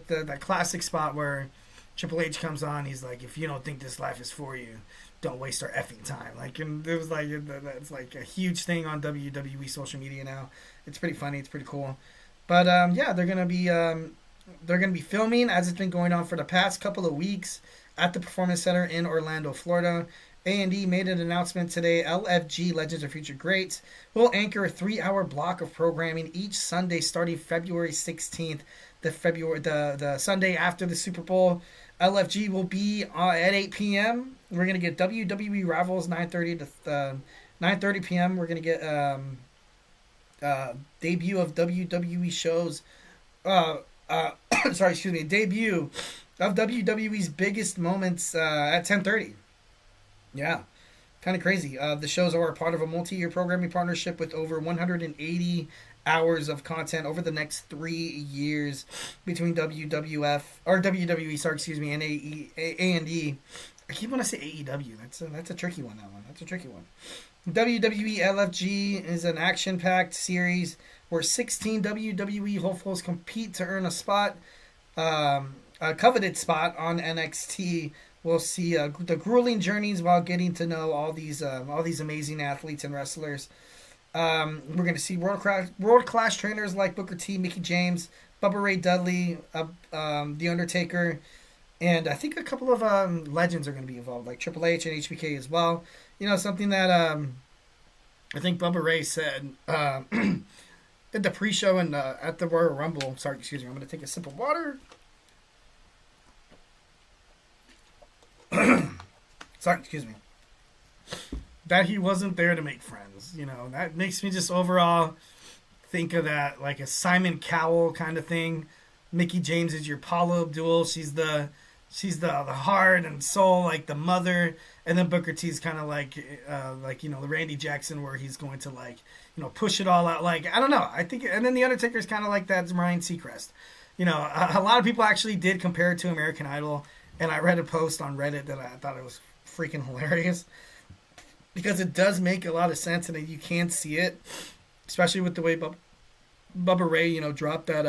That classic spot where Triple H comes on. He's like, if you don't think this life is for you, don't waste our effing time. And it was that's like a huge thing on WWE social media now. It's pretty funny. It's pretty cool. But they're gonna be filming, as it's been going on for the past couple of weeks, at the Performance Center in Orlando, Florida. A&E made an announcement today. LFG, Legends of Future Greats, will anchor a 3-hour block of programming each Sunday starting February 16th, the Sunday after the Super Bowl. LFG will be at 8 p.m. We're going to get WWE Rivals 9:30 to 9:30 p.m. We're going to get debut of WWE shows. Debut of WWE's biggest moments at 10:30. Yeah, kind of crazy. The shows are part of a multi-year programming partnership with over 180 hours of content over the next 3 years between WWE, and A&E. I keep wanting to say AEW. That's a tricky one. That's a tricky one. WWE LFG is an action-packed series where 16 WWE hopefuls compete to earn a spot, a coveted spot on NXT. We'll see the grueling journeys while getting to know all these amazing athletes and wrestlers. We're going to see world-class trainers like Booker T, Mickie James, Bubba Ray Dudley, The Undertaker, and I think a couple of legends are going to be involved, like Triple H and HBK as well. You know, something that I think Bubba Ray said at the pre-show and at the Royal Rumble. Sorry, excuse me. I'm going to take a sip of water. Sorry, excuse me. That he wasn't there to make friends. You know, that makes me just overall think of that like a Simon Cowell kind of thing. Mickie James is your Paula Abdul. She's the heart and soul, like the mother. And then Booker T's kind of like you know, the Randy Jackson, where he's going to like, you know, push it all out. Like, I don't know. I think, and then The Undertaker's kind of like that Ryan Seacrest. You know, a lot of people actually did compare it to American Idol. And I read a post on Reddit that I thought it was freaking hilarious, because it does make a lot of sense, and you can see it, especially with the way Bubba Ray, you know, dropped that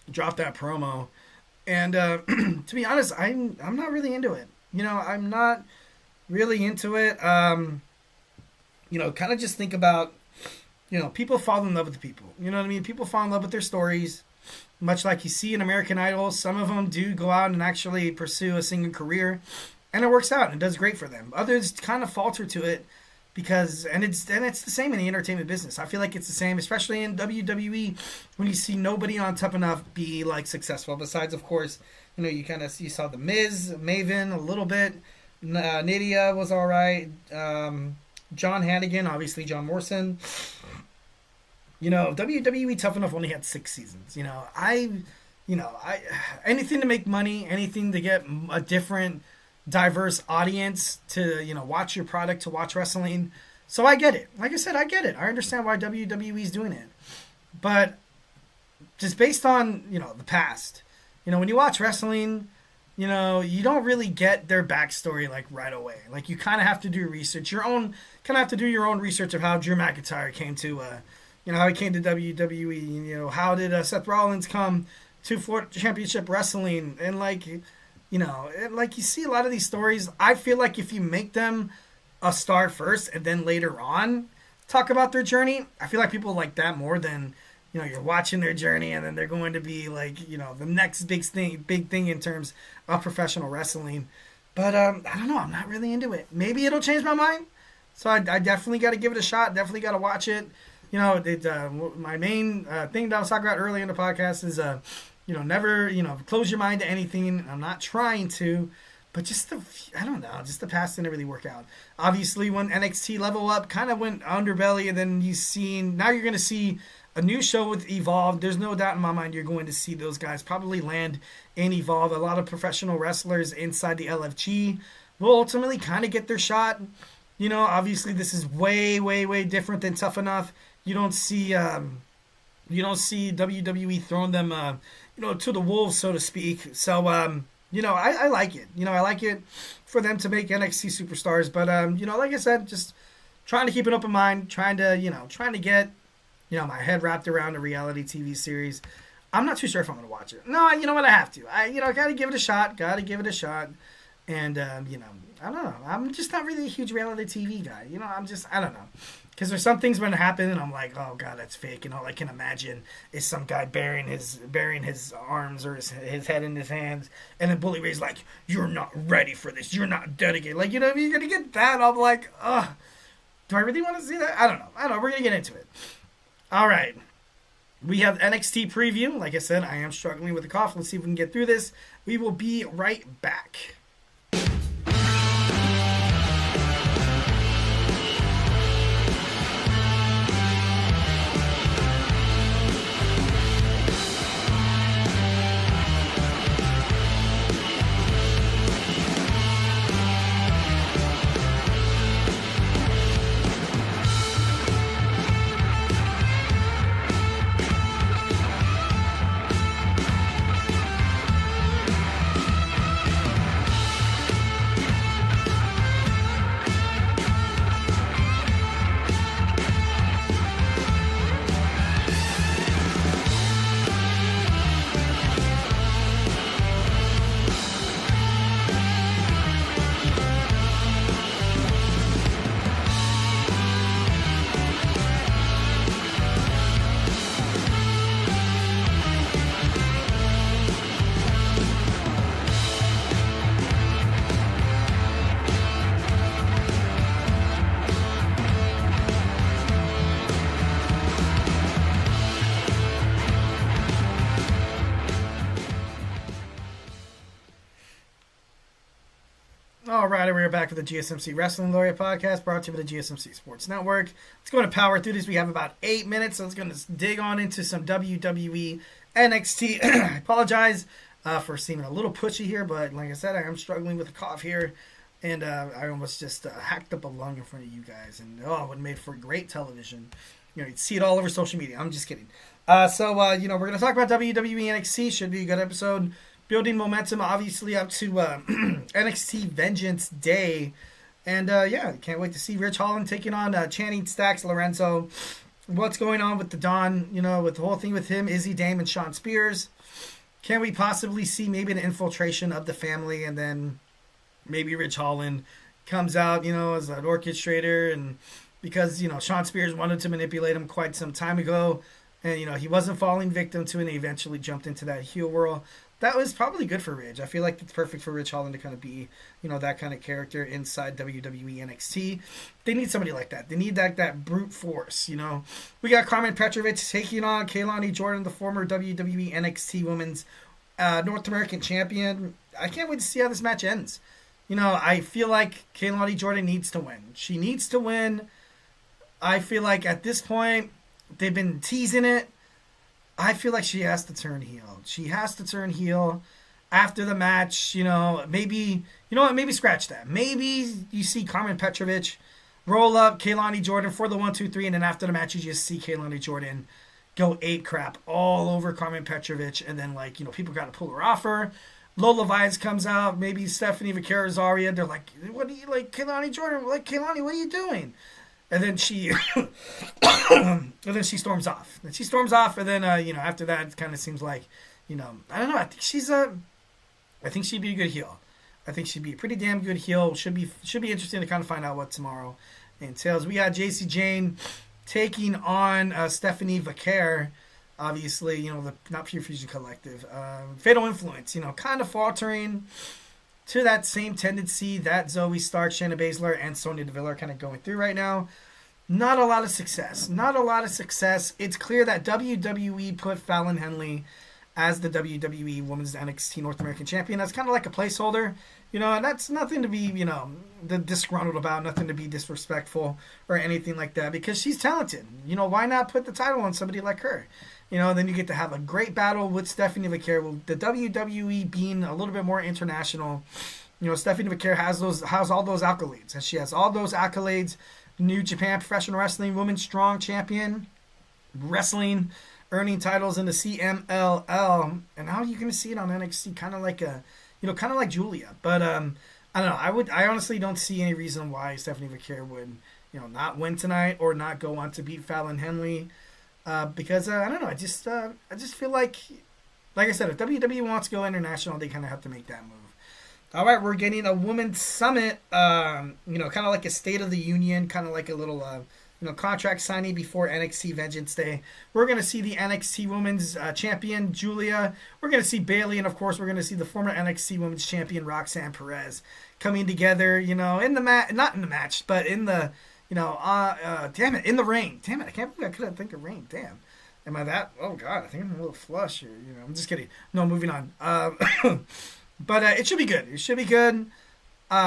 promo. And to be honest, I'm not really into it. You know, I'm not really into it. You know, kind of just think about, you know, people fall in love with the people. You know what I mean? People fall in love with their stories. Much like you see in American Idol, some of them do go out and actually pursue a singing career, and it works out and it does great for them. Others kind of falter to it because, and it's the same in the entertainment business. I feel like it's the same, especially in WWE, when you see nobody on top enough be like successful. Besides, of course, you know, you saw the Miz, Maven a little bit, Nydia was all right, John Hannigan, obviously John Morrison. You know, WWE Tough Enough only had 6 seasons. You know, anything to make money, anything to get a different, diverse audience to, you know, watch your product, to watch wrestling. So I get it. Like I said, I get it. I understand why WWE is doing it. But just based on, you know, the past, you know, when you watch wrestling, you know, you don't really get their backstory like right away. Like, you kind of have to do research, your own research of how Drew McIntyre came to, you know, how he came to WWE. You know, how did Seth Rollins come to Florida Championship Wrestling? And like, you know, like you see a lot of these stories. I feel like if you make them a star first and then later on talk about their journey, I feel like people like that more than, you know, you're watching their journey and then they're going to be like, you know, the next big thing in terms of professional wrestling. But I don't know. I'm not really into it. Maybe it'll change my mind. So I definitely got to give it a shot. Definitely got to watch it. You know, my main thing that I was talking about earlier in the podcast is, you know, never, you know, close your mind to anything. I'm not trying to, but just the past didn't really work out. Obviously, when NXT Level Up kind of went underbelly, and then now you're going to see a new show with Evolve. There's no doubt in my mind you're going to see those guys probably land in Evolve. A lot of professional wrestlers inside the LFG will ultimately kind of get their shot. You know, obviously this is way, way, way different than Tough Enough. You don't see WWE throwing them, you know, to the wolves, so to speak. So, you know, I like it. You know, I like it for them to make NXT superstars. But, you know, like I said, just trying to keep an open mind, trying to get, you know, my head wrapped around a reality TV series. I'm not too sure if I'm going to watch it. No, you know what? I have to. I got to give it a shot. And, you know, I don't know. I'm just not really a huge reality TV guy. You know, I don't know. Because there's some things when it happen, and I'm like, oh god, that's fake. And all I can imagine is some guy burying his arms or his head in his hands, and then Bully Ray's like, "You're not ready for this. You're not dedicated." Like, you know, you're gonna get that. I'm like, ugh. Do I really want to see that? I don't know. We're gonna get into it. All right. We have NXT preview. Like I said, I am struggling with a cough. Let's see if we can get through this. We will be right back. Alright, we're back with the GSMC Wrestling Laureate podcast, brought to you by the GSMC Sports Network. Let's go and power through this. We have about 8 minutes, so let's go and dig on into some WWE NXT. I apologize for seeming a little pushy here, but like I said, I am struggling with a cough here, and I almost just hacked up a lung in front of you guys, and it would have made for great television. You know, you'd see it all over social media. I'm just kidding. So we're going to talk about WWE NXT. Should be a good episode. Building momentum, obviously, up to NXT Vengeance Day. And, can't wait to see Rich Holland taking on Channing Stacks Lorenzo. What's going on with the Don, with the whole thing with him, Izzy Dame, and Sean Spears. Can we possibly see maybe an infiltration of the family, and then maybe Rich Holland comes out, as an orchestrator, and because, Sean Spears wanted to manipulate him quite some time ago, and, he wasn't falling victim to it, and he eventually jumped into that heel world. That was probably good for Ridge. I feel like it's perfect for Rich Holland to kind of be, that kind of character inside WWE NXT. They need somebody like that. They need that brute force, We got Carmen Petrovic taking on Kaylani Jordan, the former WWE NXT Women's North American Champion. I can't wait to see how this match ends. I feel like Kaylani Jordan needs to win. She needs to win. I feel like at this point, they've been teasing it. I feel like she has to turn heel. She has to turn heel after the match. Maybe, maybe scratch that. Maybe you see Carmen Petrovic roll up Kaylani Jordan for the 1, 2, 3, and then after the match, you just see Kaylani Jordan go ape crap all over Carmen Petrovic, and then, people got to pull her off her. Lola Vias comes out, maybe Stephanie Vaquera Zaria. They're like, what do you, Kaylani Jordan? Kaylani, what are you doing? And then she, storms off. And she storms off, and then after that, it kind of seems like, I don't know. I think she'd be a good heel. I think she'd be a pretty damn good heel. Should be interesting to kind of find out what tomorrow entails. We got JC Jane taking on Stephanie Vaquer. Obviously, the not Pure Fusion Collective. Fatal Influence. Kind of faltering to that same tendency that Zoe Stark, Shayna Baszler, and Sonya Deville are kind of going through right now. Not a lot of success. It's clear that WWE put Fallon Henley as the WWE Women's NXT North American Champion. That's kind of like a placeholder, and that's nothing to be, disgruntled about, nothing to be disrespectful or anything like that, because she's talented. Why not put the title on somebody like her? Then you get to have a great battle with Stephanie Vaquer. Well, the WWE being a little bit more international, Stephanie Vaquer has all those accolades. And she has all those accolades. New Japan Professional Wrestling Women's Strong Champion, wrestling, earning titles in the CMLL. And now you're going to see it on NXT, kind of like Julia. But I don't know. I honestly don't see any reason why Stephanie Vaquer would, not win tonight or not go on to beat Fallon Henley. Because I don't know, I just feel like I said, if WWE wants to go international, they kind of have to make that move. All right, we're getting a women's summit, kind of like a State of the Union, kind of like a little, contract signing before NXT Vengeance Day. We're going to see the NXT Women's Champion, Gulia. We're going to see Bayley, and of course, we're going to see the former NXT Women's Champion, Roxanne Perez, coming together, in the match, not in the match, but in the, in the ring. Damn it, I can't believe I couldn't think of ring. Damn. Am I that? Oh, God, I think I'm a little flush here. I'm just kidding. No, moving on. But it should be good. It should be good.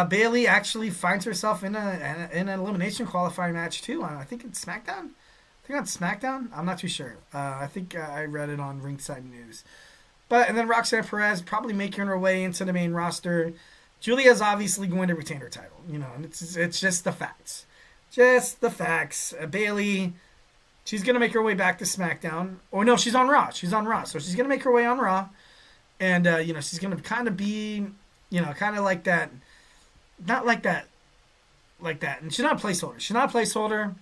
Bayley actually finds herself in an elimination qualifying match, too. I think it's SmackDown. On SmackDown? I'm not too sure. I think I read it on Ringside News. And then Roxanne Perez probably making her way into the main roster. Julia's obviously going to retain her title. And it's just the facts. Just the facts. Bayley, she's going to make her way back to SmackDown. Oh, no, she's on Raw. So she's going to make her way on Raw. And, she's going to kind of be, kind of like that. Not like that. Like that. And she's not a placeholder.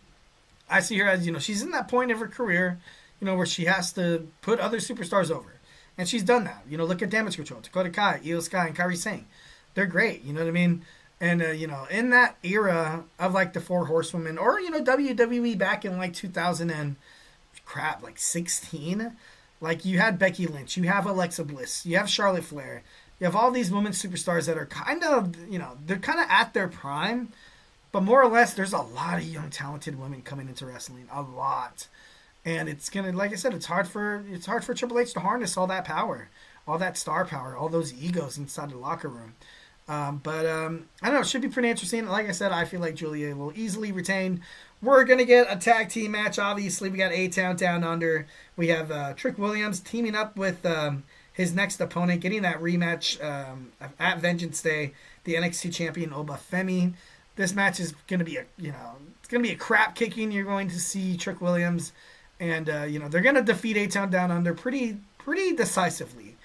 I see her as, she's in that point of her career, where she has to put other superstars over. And she's done that. Look at Damage Control. Dakota Kai, Iyo Sky, and Kairi Sane. They're great. You know what I mean? And, in that era of, like, the Four Horsewomen, or, WWE back in, like, 16, like, you had Becky Lynch, you have Alexa Bliss, you have Charlotte Flair, you have all these women superstars that are kind of, they're kind of at their prime, but more or less, there's a lot of young, talented women coming into wrestling, a lot. And it's going to, like I said, it's hard for Triple H to harness all that power, all that star power, all those egos inside the locker room. I don't know. It should be pretty interesting. Like I said, I feel like Julia will easily retain. We're going to get a tag team match, obviously. We got A-Town Down Under. We have Trick Williams teaming up with his next opponent, getting that rematch at Vengeance Day, the NXT champion, Oba Femi. This match is going to be it's going to be a crap kicking. You're going to see Trick Williams. And, they're going to defeat A-Town Down Under pretty decisively.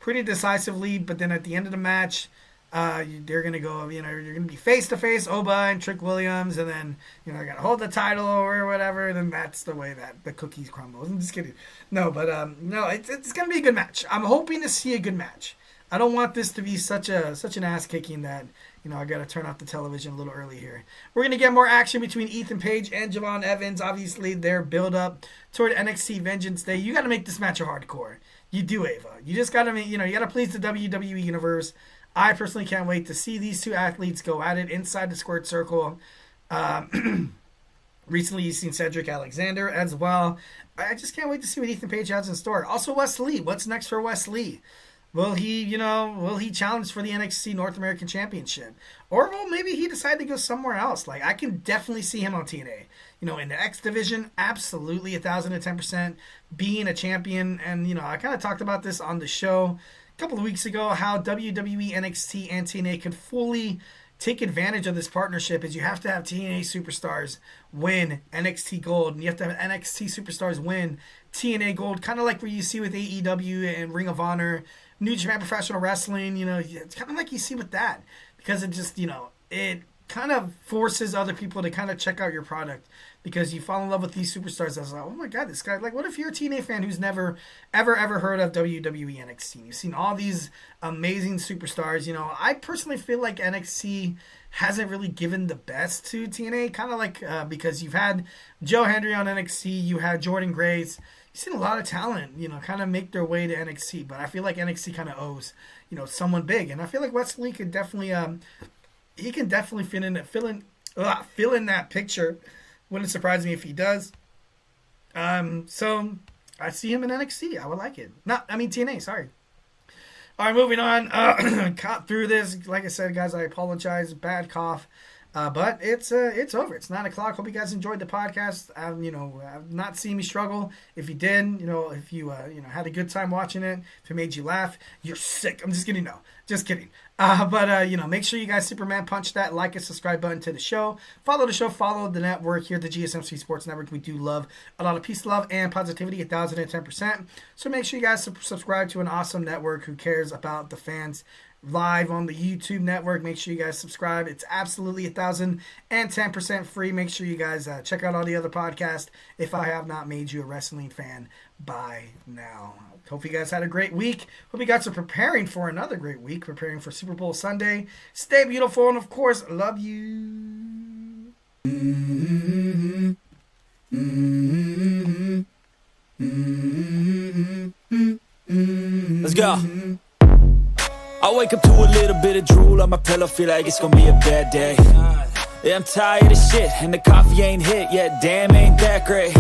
But then at the end of the match, they're going to go, you're going to be face-to-face, Oba and Trick Williams, and then, they're going to hold the title or whatever, and then that's the way that the cookies crumble. I'm just kidding. No, but, it's going to be a good match. I'm hoping to see a good match. I don't want this to be such an ass-kicking that, I got to turn off the television a little early here. We're going to get more action between Ethan Page and Javon Evans. Obviously, their build-up toward NXT Vengeance Day. You got to make this match a hardcore. You do, Ava. You just got to make, you got to please the WWE Universe. I personally can't wait to see these two athletes go at it inside the squared circle. Recently, you've seen Cedric Alexander as well. I just can't wait to see what Ethan Page has in store. Also, Wes Lee. What's next for Wes Lee? Will he challenge for the NXT North American Championship? Or will maybe he decide to go somewhere else? Like, I can definitely see him on TNA. In the X division, absolutely 1,010% being a champion. And, I kind of talked about this on the show a couple of weeks ago, how WWE NXT and TNA could fully take advantage of this partnership is you have to have TNA superstars win NXT Gold, and you have to have NXT superstars win TNA Gold, kind of like what you see with AEW and Ring of Honor, New Japan Professional Wrestling. It's kind of like you see with that, because it just, it kind of forces other people to kind of check out your product, because you fall in love with these superstars. I was like, oh my God, this guy, like, what if you're a TNA fan who's never, ever heard of WWE NXT? You've seen all these amazing superstars. I personally feel like NXT hasn't really given the best to TNA, kind of like, because you've had Joe Hendry on NXT, you had Jordan Grace. You've seen a lot of talent, kind of make their way to NXT, but I feel like NXT kind of owes, someone big. And I feel like Wes Lee could definitely, he can definitely fill in that picture. Wouldn't surprise me if he does. So I see him in NXT. I would like it. TNA, sorry. All right, moving on. Caught through this. Like I said, guys, I apologize. Bad cough. But it's over. It's 9 o'clock. Hope you guys enjoyed the podcast. I've not seen me struggle. If you did, if you had a good time watching it, if it made you laugh, you're sick. I'm just kidding. No, just kidding. But make sure you guys Superman punch that like and subscribe button to the show. Follow the show. Follow the network here, the GSMC Sports Network. We do love a lot of peace, love, and positivity, 1,010%. So make sure you guys subscribe to an awesome network who cares about the fans. Live on the YouTube network. Make sure you guys subscribe. It's absolutely 1,010% free. Make sure you guys check out all the other podcasts if I have not made you a wrestling fan by now. Hope you guys had a great week. Hope you guys are preparing for another great week, preparing for Super Bowl Sunday. Stay beautiful, and of course, love you. Let's go. I wake up to a little bit of drool on my pillow, feel like it's gonna be a bad day. Yeah, I'm tired of shit, and the coffee ain't hit yet, damn, ain't that great.